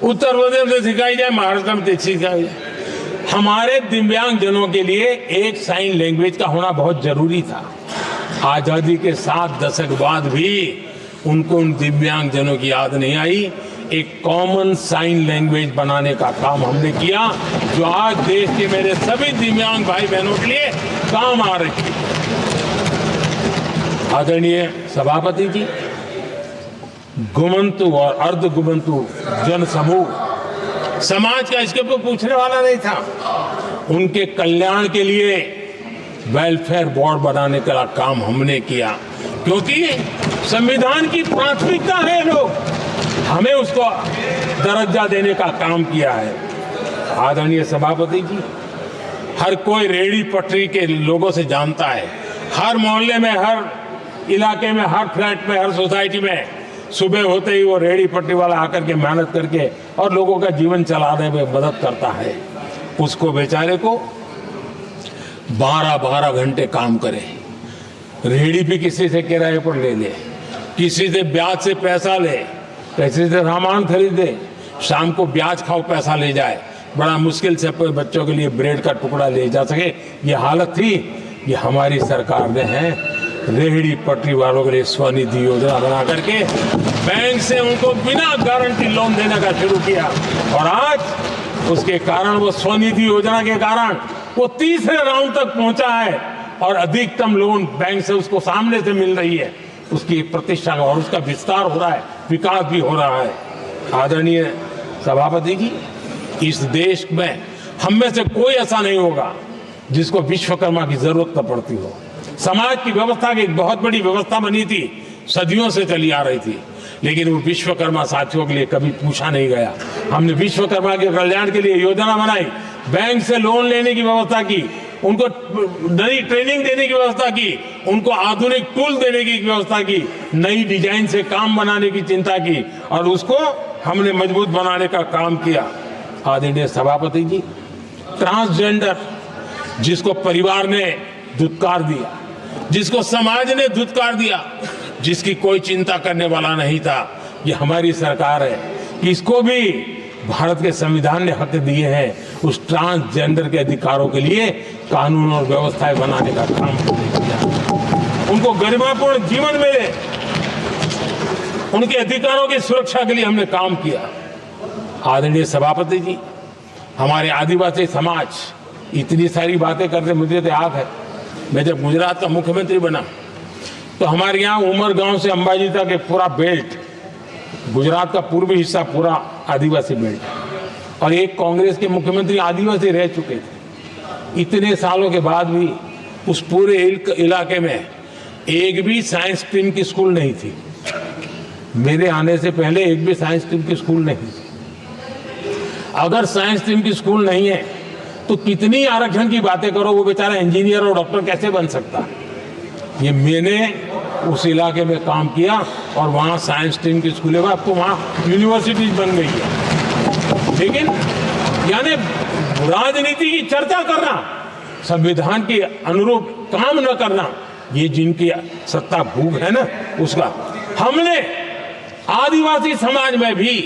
उत्तर प्रदेश में सिखाई जाए महाराष्ट्र में तीसरी सिखाई जाए। हमारे दिव्यांगजनों के लिए एक साइन लैंग्वेज का होना बहुत जरूरी था। आजादी के 7 दशक बाद भी उनको उन दिव्यांगजनों की याद नहीं आई। एक कॉमन साइन लैंग्वेज बनाने का काम हमने किया, जो आज देश के मेरे सभी दिव्यांग भाई बहनों के लिए काम आ रही है। आदरणीय सभापति जी, घुमंतु और अर्ध घुमंतु जन समूह समाज का इसके ऊपर पूछने वाला नहीं था। उनके कल्याण के लिए वेलफेयर बोर्ड बनाने का काम हमने किया, क्योंकि संविधान की प्राथमिकता है लोग, हमें उसको दर्जा देने का काम किया है। आदरणीय सभापति जी, हर कोई रेहड़ी पटरी के लोगों से जानता है, हर मोहल्ले में, हर इलाके में, हर फ्लैट में, हर सोसाइटी में सुबह होते ही वो रेहड़ी पटरी वाला आकर के मेहनत करके और लोगों का जीवन चलाने में मदद करता है। उसको बेचारे को 12-12 घंटे काम करे, रेहड़ी भी किसी से किराए पर ले ले, किसी से ब्याज से पैसा ले, किसी से सामान खरीदे, शाम को ब्याज खाओ पैसा ले जाए, बड़ा मुश्किल से अपने बच्चों के लिए ब्रेड का टुकड़ा ले जा सके, ये हालत थी। ये हमारी सरकार ने है रेहड़ी पटरी वालों के लिए स्वनिधि योजना बना करके बैंक से उनको बिना गारंटी लोन देने का शुरू किया, और आज उसके कारण, वो स्वनिधि योजना के कारण वो तीसरे राउंड तक पहुंचा है और अधिकतम लोन बैंक से उसको सामने से मिल रही है। उसकी प्रतिष्ठा और उसका विस्तार हो रहा है, विकास भी हो रहा है। आदरणीय सभापति जी, इस देश में हम में से कोई ऐसा नहीं होगा जिसको विश्वकर्मा की जरूरत न पड़ती हो। समाज की व्यवस्था की एक बहुत बड़ी व्यवस्था बनी थी, सदियों से चली आ रही थी, लेकिन वो विश्वकर्मा साथियों के लिए कभी पूछा नहीं गया। हमने विश्वकर्मा के कल्याण के लिए योजना बनाई, बैंक से लोन लेने की व्यवस्था की, उनको नई ट्रेनिंग देने की व्यवस्था की, उनको आधुनिक टूल देने की व्यवस्था की, नई डिजाइन से काम बनाने की चिंता की, और उसको हमने मजबूत बनाने का काम किया। आदरणीय सभापति जी, ट्रांसजेंडर जिसको परिवार ने धुतकार दिया, जिसको समाज ने धुतकार दिया, जिसकी कोई चिंता करने वाला नहीं था, ये हमारी सरकार है कि इसको भी भारत के संविधान ने हक दिए हैं। उस ट्रांसजेंडर के अधिकारों के लिए कानून और व्यवस्थाएं बनाने का काम किया, उनको गरिमापूर्ण जीवन मिले, उनके अधिकारों की सुरक्षा के लिए हमने काम किया। आदरणीय सभापति जी, हमारे आदिवासी समाज इतनी सारी बातें करते, मुझे तो याद है मैं जब गुजरात का मुख्यमंत्री बना तो हमारे यहाँ उमरगांव से अंबाजी तक एक पूरा बेल्ट, गुजरात का पूर्वी हिस्सा पूरा आदिवासी बेल्ट, और एक कांग्रेस के मुख्यमंत्री आदिवासी रह चुके थे। इतने सालों के बाद भी उस पूरे इलाके में एक भी साइंस स्ट्रीम की स्कूल नहीं थी। मेरे आने से पहले एक भी साइंस स्ट्रीम की स्कूल नहीं थी। अगर साइंस स्ट्रीम की स्कूल नहीं है तो कितनी आरक्षण की बातें करो, वो बेचारा इंजीनियर और डॉक्टर कैसे बन सकता। ये मैंने उस इलाके में काम किया और वहाँ साइंस स्ट्रीम की स्कूलें, अब तो वहाँ यूनिवर्सिटीज बन गई है। लेकिन यानी राजनीति की चर्चा करना, संविधान के अनुरूप काम न करना, ये जिनकी सत्ता भूख है ना, उसका। हमने आदिवासी समाज में भी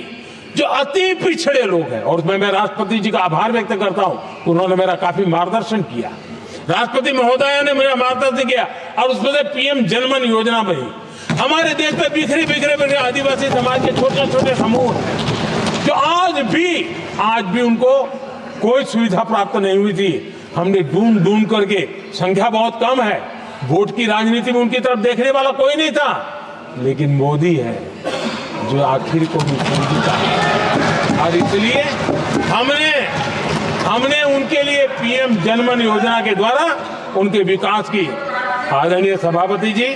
जो अति पिछड़े लोग हैं, और मैं राष्ट्रपति जी का आभार व्यक्त करता हूं, उन्होंने मेरा काफी मार्गदर्शन किया। राष्ट्रपति महोदया ने मेरा मार्गदर्शन किया और उसमें से पीएम जनमन योजना बनी। हमारे देश में बिखरे बिखरे आदिवासी समाज के छोटे छोटे समूह हैं जो आज भी उनको कोई सुविधा प्राप्त नहीं हुई थी। हमने ढूंढ करके, संख्या बहुत कम है, वोट की राजनीति में उनकी तरफ देखने वाला कोई नहीं था, लेकिन मोदी है जो आखिर को भी समझता है, और इसलिए हमने उनके लिए पीएम जनमन योजना के द्वारा उनके विकास की। आदरणीय सभापति जी,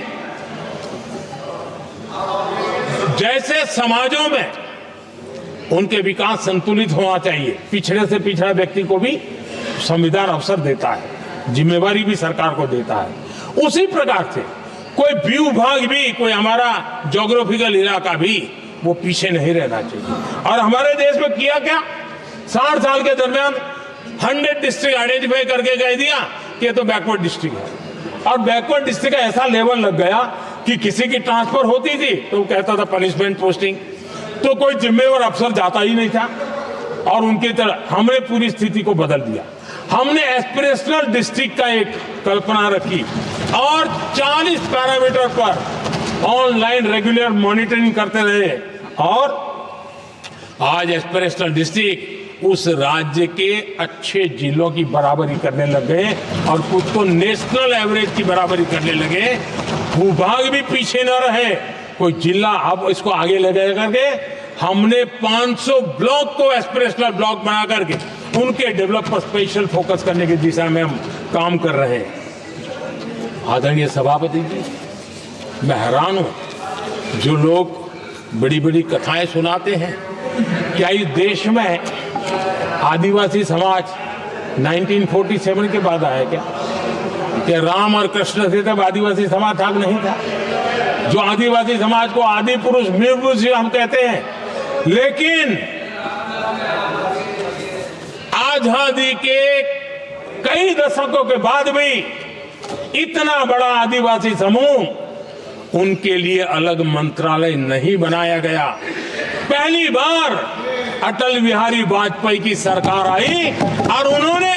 जैसे समाजों में उनके विकास संतुलित होना चाहिए, पिछड़े से पिछड़ा व्यक्ति को भी संविधान अवसर देता है, जिम्मेवारी भी सरकार को देता है, उसी प्रकार से कोई भी विभाग भी, कोई हमारा ज्योग्राफिकल इलाका भी वो पीछे नहीं रहना चाहिए। और हमारे देश में किया क्या, 60 साल के दरमियान 100 डिस्ट्रिक्ट आइडेंटिफाई करके कह दिया कि ये तो बैकवर्ड डिस्ट्रिक्ट है, और बैकवर्ड डिस्ट्रिक्ट का ऐसा लेवल लग गया कि किसी की ट्रांसफर होती थी तो वो कहता था पनिशमेंट पोस्टिंग, तो कोई जिम्मेवार अफसर जाता ही नहीं था, और उनकी तरह हमने पूरी स्थिति को बदल दिया। हमने एस्पिरेशनल डिस्ट्रिक्ट का एक कल्पना रखी और 40 पैरामीटर पर ऑनलाइन रेगुलर मॉनिटरिंग करते रहे, और आज एस्पिरेशनल डिस्ट्रिक्ट उस राज्य के अच्छे जिलों की बराबरी करने लग गए और कुछ तो नेशनल एवरेज की बराबरी करने लगे। भूभाग भी पीछे न रहे, कोई जिला अब इसको आगे ले गए करके हमने 500 ब्लॉक को एस्पिरेशनल ब्लॉक बना करके उनके डेवलप पर स्पेशल फोकस करने की दिशा में हम काम कर रहे हैं। आदरणीय सभापति जी, मैं हैरान हूं, जो लोग बड़ी बड़ी कथाएं सुनाते हैं, क्या इस देश में आदिवासी समाज 1947 के बाद आया क्या राम और कृष्ण थे तब आदिवासी समाज था नहीं था? जो आदिवासी समाज को आदि पुरुष मीर हम कहते हैं, लेकिन आजादी के कई दशकों के बाद भी इतना बड़ा आदिवासी समूह, उनके लिए अलग मंत्रालय नहीं बनाया गया। पहली बार अटल बिहारी वाजपेयी की सरकार आई और उन्होंने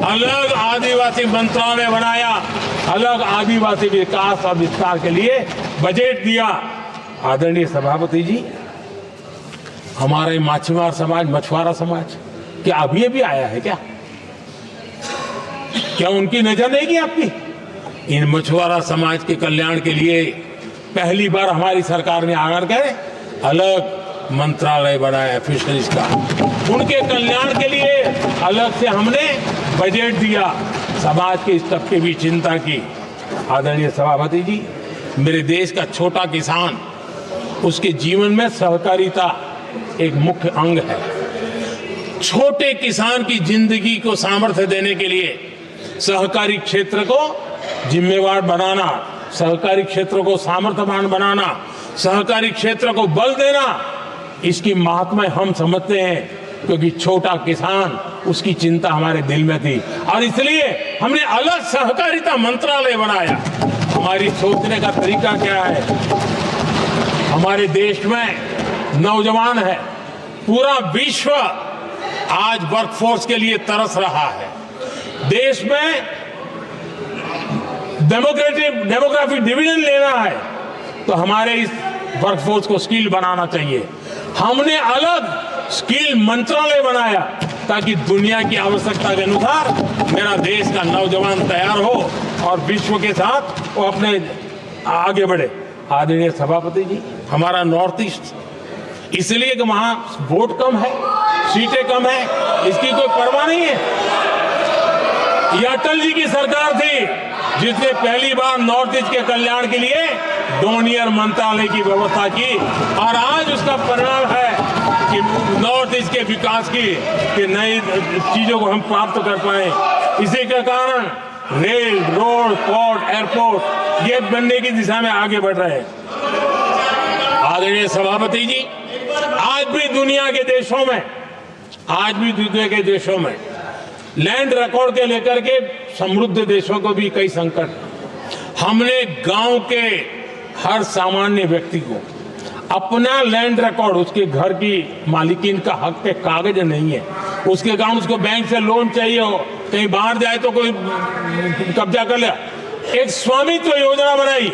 अलग आदिवासी मंत्रालय बनाया, अलग आदिवासी विकास और विस्तार के लिए बजट दिया। आदरणीय सभापति जी, हमारे माछीमार समाज, मछुआरा समाज, क्या अभी भी आया है क्या उनकी नजर नहीं की आपकी? इन मछुआरा समाज के कल्याण के लिए पहली बार हमारी सरकार ने आकर के अलग मंत्रालय बनाया फिशरीज का। उनके कल्याण के लिए अलग से हमने बजट दिया, समाज के इस तबके भी चिंता की। आदरणीय सभापति जी, मेरे देश का छोटा किसान, उसके जीवन में सहकारिता एक मुख्य अंग है। छोटे किसान की जिंदगी को सामर्थ्य देने के लिए सहकारी क्षेत्र को जिम्मेवार बनाना, सहकारी क्षेत्र को सामर्थ्यवान बनाना, सहकारी क्षेत्र को बल देना, इसकी महात्मा हम समझते हैं, क्योंकि छोटा किसान, उसकी चिंता हमारे दिल में थी और इसलिए हमने अलग सहकारिता मंत्रालय बनाया। हमारी सोचने का तरीका क्या है? हमारे देश में नौजवान है, पूरा विश्व आज वर्कफोर्स के लिए तरस रहा है। देश में डेमोग्राफिक डिवीजन लेना है तो हमारे इस वर्कफोर्स को स्किल बनाना चाहिए। हमने अलग स्किल मंत्रालय बनाया ताकि दुनिया की आवश्यकता के अनुसार मेरा देश का नौजवान तैयार हो और विश्व के साथ वो अपने आगे बढ़े। आदरणीय सभापति जी, हमारा नॉर्थ ईस्ट इसलिए कि वहां वोट कम है, सीटें कम है, इसकी कोई परवाह नहीं है। ये अटल जी की सरकार थी जिसने पहली बार नॉर्थ ईस्ट के कल्याण के लिए डोनियर मंत्रालय की व्यवस्था की और आज उसका परिणाम है कि नॉर्थ ईस्ट के विकास की नई चीजों को हम प्राप्त कर पाए। इसी के कारण रेल, रोड, पोर्ट, एयरपोर्ट ये बनने की दिशा में आगे बढ़ रहे हैं। आदरणीय सभापति जी, आज भी दुनिया के देशों में लैंड रिकॉर्ड के लेकर के समृद्ध देशों को भी कई संकट। हमने गांव के हर सामान्य व्यक्ति को अपना लैंड रिकॉर्ड, उसके घर की मालिकीन का हक के कागज नहीं है, उसके कारण उसको बैंक से लोन चाहिए हो, कहीं बाहर जाए तो कोई कब्जा कर ले, एक स्वामित्व योजना बनाई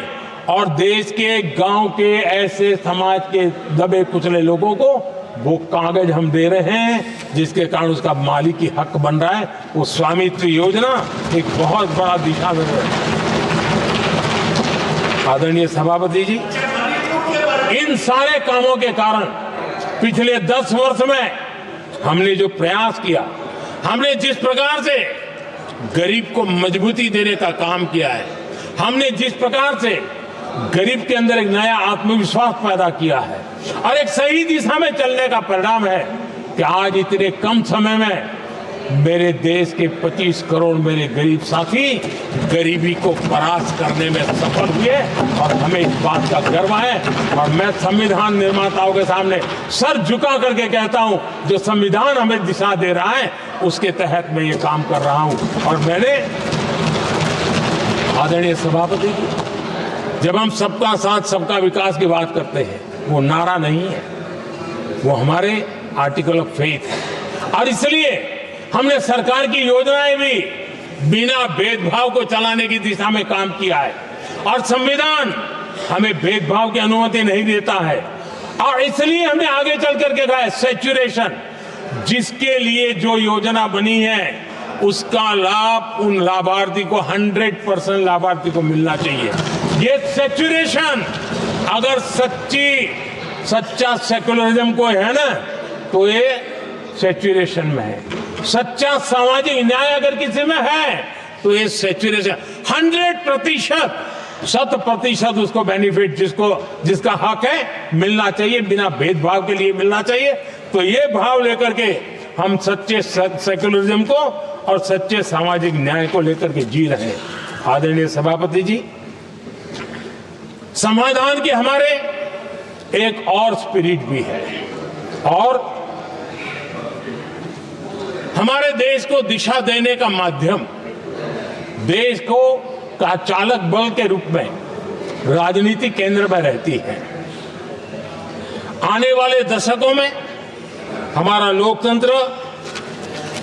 और देश के गांव के ऐसे समाज के दबे कुचले लोगों को वो कागज हम दे रहे हैं जिसके कारण उसका मालिकी हक बन रहा है। वो स्वामित्व योजना एक बहुत बड़ा दिशा में है। आदरणीय सभापति जी, इन सारे कामों के कारण पिछले 10 वर्ष में हमने जो प्रयास किया, हमने जिस प्रकार से गरीब को मजबूती देने का काम किया है, हमने जिस प्रकार से गरीब के अंदर एक नया आत्मविश्वास पैदा किया है और एक सही दिशा में चलने का परिणाम है कि आज इतने कम समय में मेरे देश के 25 करोड़ मेरे गरीब साथी गरीबी को परास्त करने में सफल हुए और हमें इस बात का गर्व है। और मैं संविधान निर्माताओं के सामने सर झुका करके कहता हूं, जो संविधान हमें दिशा दे रहा है उसके तहत मैं ये काम कर रहा हूं। और मैंने, आदरणीय सभापति जी, जब हम सबका साथ सबका विकास की बात करते हैं, वो नारा नहीं है, वो हमारे आर्टिकल ऑफ फेथ है। और इसलिए हमने सरकार की योजनाएं भी बिना भेदभाव को चलाने की दिशा में काम किया है और संविधान हमें भेदभाव की अनुमति नहीं देता है। और इसलिए हमने आगे चल करके कहा है सैचुरेशन, जिसके लिए जो योजना बनी है उसका लाभ उन लाभार्थी को 100% लाभार्थी को मिलना चाहिए। ये सैचुरेशन अगर सच्चा सेकुलरिज्म को है ना, तो ये सैचुरेशन में है। सच्चा सामाजिक न्याय अगर किसी में है तो ये सैचुरेशन 100%, 100% उसको बेनिफिट जिसका हक है मिलना चाहिए, बिना भेदभाव के लिए मिलना चाहिए। तो ये भाव लेकर के हम सच्चे सेकुलरिज्म को और सच्चे सामाजिक न्याय को लेकर के जी रहे हैं। आदरणीय सभापति जी, समाधान की हमारे एक और स्पिरिट भी है और हमारे देश को दिशा देने का माध्यम, देश को का चालक बल के रूप में राजनीति केंद्र में रहती है। आने वाले दशकों में हमारा लोकतंत्र,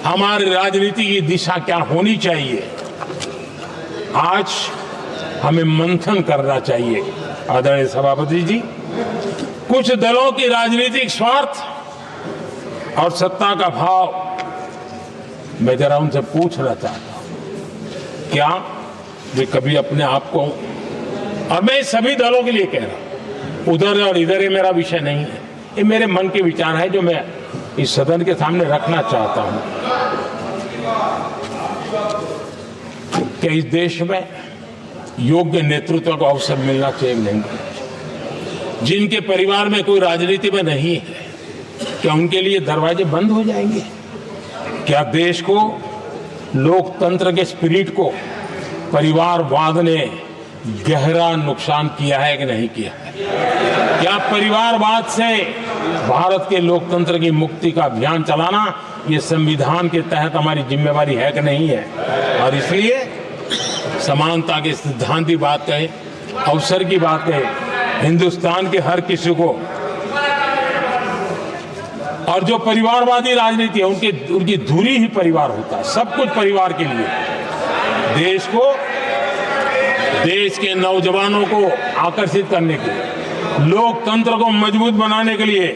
हमारी राजनीति की दिशा क्या होनी चाहिए, आज हमें मंथन करना चाहिए। आदरणीय सभापति जी, कुछ दलों की राजनीतिक स्वार्थ और सत्ता का भाव, मैं जरा उनसे पूछना चाहता हूं, क्या वे कभी अपने आप को, और मैं सभी दलों के लिए कह रहा हूं, उधर और इधर ये मेरा विषय नहीं है, ये मेरे मन के विचार है जो मैं इस सदन के सामने रखना चाहता हूं। क्या इस देश में योग्य नेतृत्व का अवसर मिलना चाहिए नहीं? जिनके परिवार में कोई राजनीति में नहीं है, क्या उनके लिए दरवाजे बंद हो जाएंगे? क्या देश को, लोकतंत्र के स्पिरिट को परिवारवाद ने गहरा नुकसान किया है कि नहीं किया है? क्या परिवारवाद से भारत के लोकतंत्र की मुक्ति का अभियान चलाना ये संविधान के तहत हमारी जिम्मेवारी है कि नहीं है? और इसलिए समानता के सिद्धांत की बात कहे, अवसर की बात कहे, हिंदुस्तान के हर किसी को, और जो परिवारवादी राजनीति है उनकी धुरी ही परिवार होता है, सब कुछ परिवार के लिए। देश को, देश के नौजवानों को आकर्षित करने के लिए, लोकतंत्र को मजबूत बनाने के लिए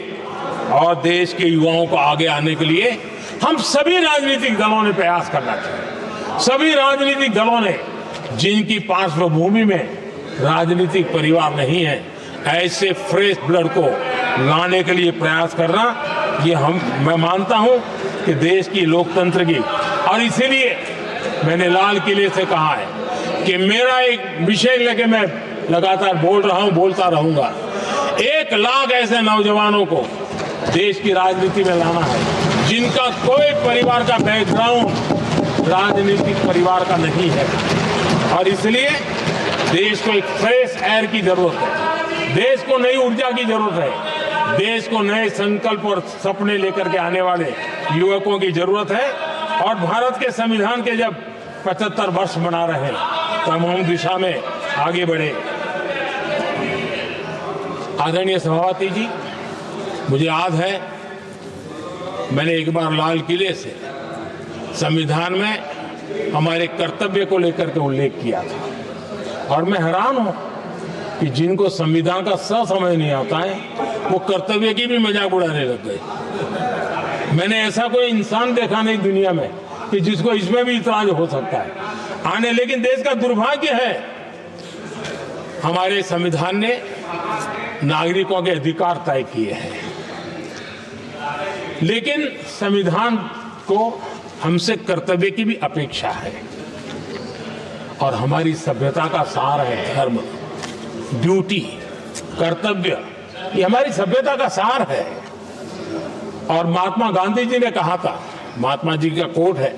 और देश के युवाओं को आगे आने के लिए हम सभी राजनीतिक दलों ने प्रयास करना चाहिए। सभी राजनीतिक दलों ने, जिनकी पार्श्वभूमि में राजनीतिक परिवार नहीं है, ऐसे फ्रेश ब्लड को लाने के लिए प्रयास करना, ये मैं मानता हूं कि देश की लोकतंत्र की, और इसीलिए मैंने लाल किले से कहा है कि मेरा एक विषय लेके मैं लगातार बोल रहा हूं, बोलता रहूंगा। 1 लाख ऐसे नौजवानों को देश की राजनीति में लाना है जिनका कोई परिवार का बैकग्राउंड राजनीतिक परिवार का नहीं है, और इसलिए देश को एक फ्रेश एयर की जरूरत है, देश को नई ऊर्जा की जरूरत है, देश को नए संकल्प और सपने लेकर के आने वाले युवकों की जरूरत है। और भारत के संविधान के जब 75 वर्ष मना रहे हैं तो हम दिशा में आगे बढ़े। आदरणीय सभापति जी, मुझे याद है मैंने एक बार लाल किले से संविधान में हमारे कर्तव्य को लेकर के उल्लेख किया था, और मैं हैरान हूं कि जिनको संविधान का समझ नहीं आता है वो कर्तव्य की भी मजाक उड़ाने लग गए। मैंने ऐसा कोई इंसान देखा नहीं दुनिया में कि जिसको इसमें भी इतराज हो सकता है लेकिन देश का दुर्भाग्य है, हमारे संविधान ने नागरिकों के अधिकार तय किए हैं, लेकिन संविधान को हमसे कर्तव्य की भी अपेक्षा है। और हमारी सभ्यता का सार है धर्म, ड्यूटी, कर्तव्य, ये हमारी सभ्यता का सार है। और महात्मा गांधी जी ने कहा था, महात्मा जी का कोट है,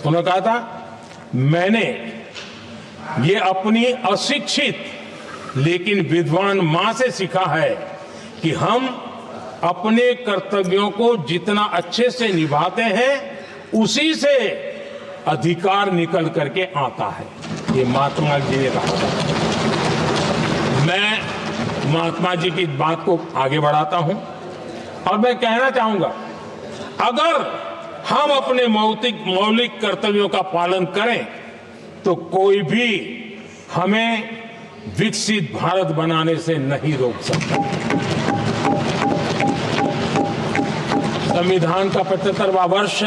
उन्होंने कहा था, मैंने ये अपनी अशिक्षित लेकिन विद्वान मां से सीखा है कि हम अपने कर्तव्यों को जितना अच्छे से निभाते हैं उसी से अधिकार निकल करके आता है। ये महात्मा जी ने कहा था। मैं महात्मा जी की बात को आगे बढ़ाता हूं और मैं कहना चाहूंगा, अगर हम अपने मौलिक कर्तव्यों का पालन करें तो कोई भी हमें विकसित भारत बनाने से नहीं रोक सकता। संविधान का 75वां वर्ष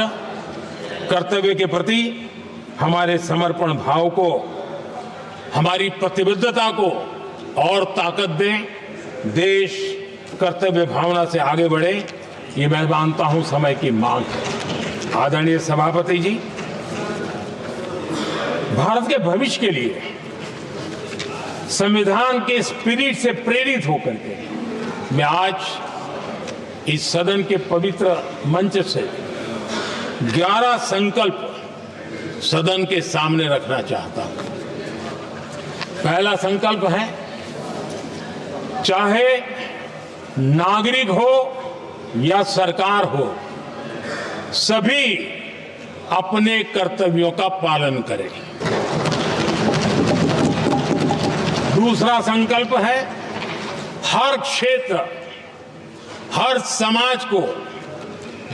कर्तव्य के प्रति हमारे समर्पण भाव को, हमारी प्रतिबद्धता को और ताकत दें, देश कर्तव्य भावना से आगे बढ़े, ये मैं मानता हूं समय की मांग है। आदरणीय सभापति जी, भारत के भविष्य के लिए संविधान के स्पिरिट से प्रेरित होकर के मैं आज इस सदन के पवित्र मंच से 11 संकल्प सदन के सामने रखना चाहता हूं। पहला संकल्प है, चाहे नागरिक हो या सरकार हो, सभी अपने कर्तव्यों का पालन करें। दूसरा संकल्प है हर क्षेत्र, हर समाज को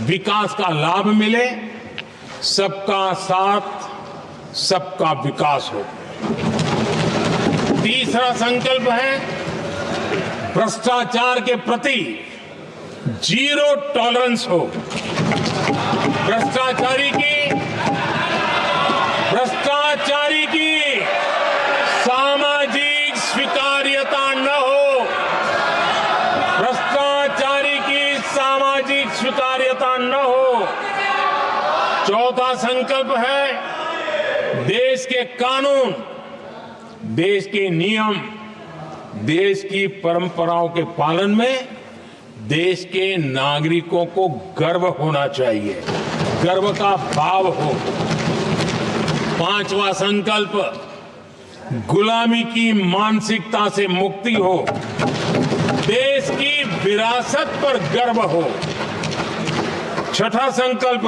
विकास का लाभ मिले, सबका साथ, सबका विकास हो। तीसरा संकल्प है भ्रष्टाचार के प्रति जीरो टॉलरेंस हो। भ्रष्टाचारी की सामाजिक स्वीकार्यता न हो। भ्रष्टाचारी की सामाजिक स्वीकार्यता न हो। चौथा संकल्प है देश के कानून, देश के नियम, देश की परंपराओं के पालन में देश के नागरिकों को गर्व होना चाहिए, गर्व का भाव हो। पांचवा संकल्प गुलामी की मानसिकता से मुक्ति हो, देश की विरासत पर गर्व हो। छठा संकल्प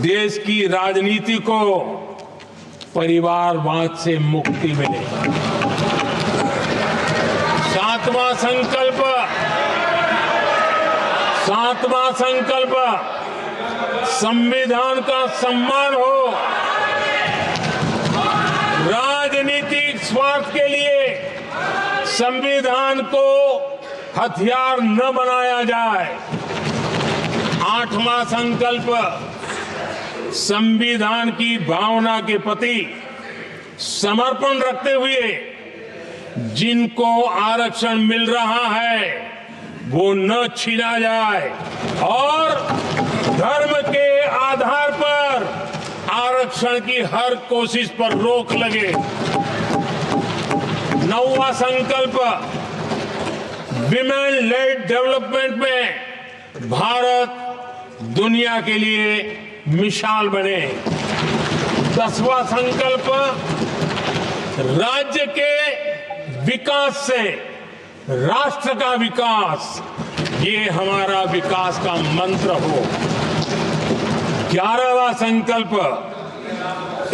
देश की राजनीति को परिवारवाद से मुक्ति मिले। सातवां संकल्प संविधान का सम्मान हो। राजनीतिक स्वार्थ के लिए संविधान को हथियार न बनाया जाए। आठवां संकल्प संविधान की भावना के प्रति समर्पण रखते हुए जिनको आरक्षण मिल रहा है वो न छीना जाए और धर्म के आधार पर आरक्षण की हर कोशिश पर रोक लगे। नौवां संकल्प विमेन लेड डेवलपमेंट में भारत दुनिया के लिए मिसाल बने। 10वां संकल्प राज्य के विकास से राष्ट्र का विकास, ये हमारा विकास का मंत्र हो। 11वां संकल्प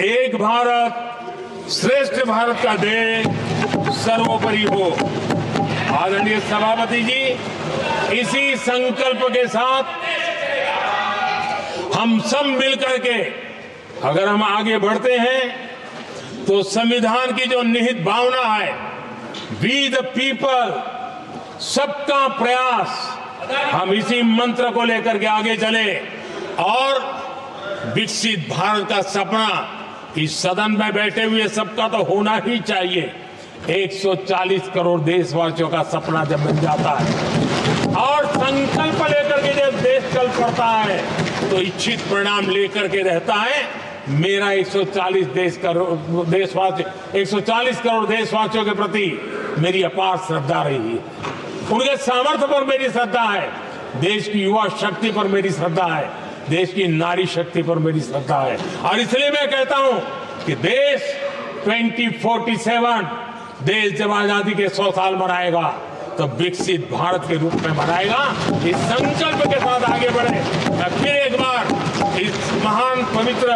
एक भारत श्रेष्ठ भारत का ध्येय सर्वोपरि हो। आदरणीय सभापति जी, इसी संकल्प के साथ हम सब मिलकर के अगर हम आगे बढ़ते हैं तो संविधान की जो निहित भावना है वी द पीपल, सबका प्रयास, हम इसी मंत्र को लेकर के आगे चले और विकसित भारत का सपना इस सदन में बैठे हुए सबका तो होना ही चाहिए। 140 करोड़ देशवासियों का सपना जब बन जाता है और संकल्प लेकर के जब देश चल पड़ता है तो इच्छित परिणाम लेकर के रहता है। मेरा 140 करोड़ देशवासियों के प्रति मेरी अपार श्रद्धा रही है। उनके सामर्थ्य पर मेरी श्रद्धा है, देश की युवा शक्ति पर मेरी श्रद्धा है, देश की नारी शक्ति पर मेरी श्रद्धा है। और इसलिए मैं कहता हूं कि देश 2047 देश जब आजादी के 100 साल मनाएगा तो विकसित भारत के रूप में मनाएगा। इस संकल्प के साथ आगे बढ़े। मैं फिर एक बार इस महान पवित्र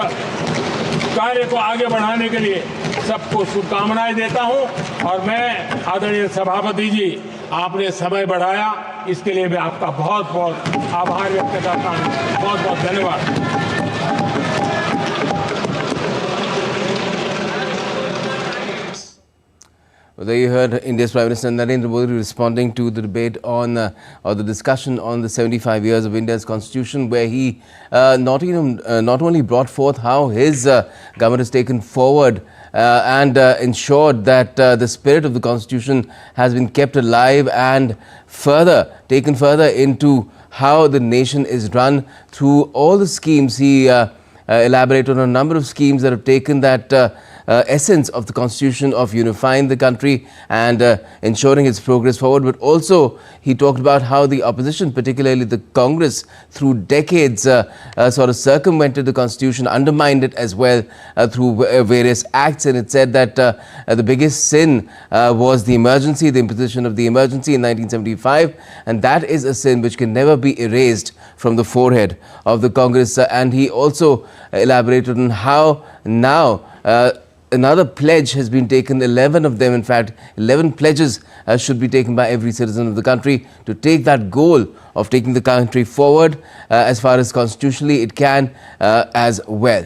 कार्य को आगे बढ़ाने के लिए सबको शुभकामनाएं देता हूं और मैं आदरणीय सभापति जी, आपने समय बढ़ाया इसके लिए मैं आपका बहुत बहुत आभार व्यक्त करता हूं। बहुत बहुत धन्यवाद। Well, there you heard India's Prime Minister Narendra Modi responding to the debate on or the discussion on the 75 years of India's constitution, where he not only brought forth how his government has taken forward and ensured that the spirit of the constitution has been kept alive and taken further into how the nation is run through all the schemes. He elaborated on a number of schemes that have taken that essence of the constitution of unifying the country and ensuring its progress forward. But also he talked about how the opposition, particularly the Congress, through decades sort of circumvented the constitution, undermined it as well through various acts. And it said that the biggest sin was the emergency, the imposition of the emergency in 1975, and that is a sin which can never be erased from the forehead of the Congress. And he also elaborated on how now another pledge has been taken, 11 of them in fact, 11 pledges should be taken by every citizen of the country to take that goal of taking the country forward as far as constitutionally it can as well.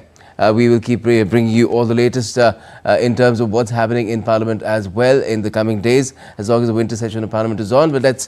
We will keep bringing you all the latest in terms of what's happening in Parliament as well in the coming days, as long as the winter session of Parliament is on. But let's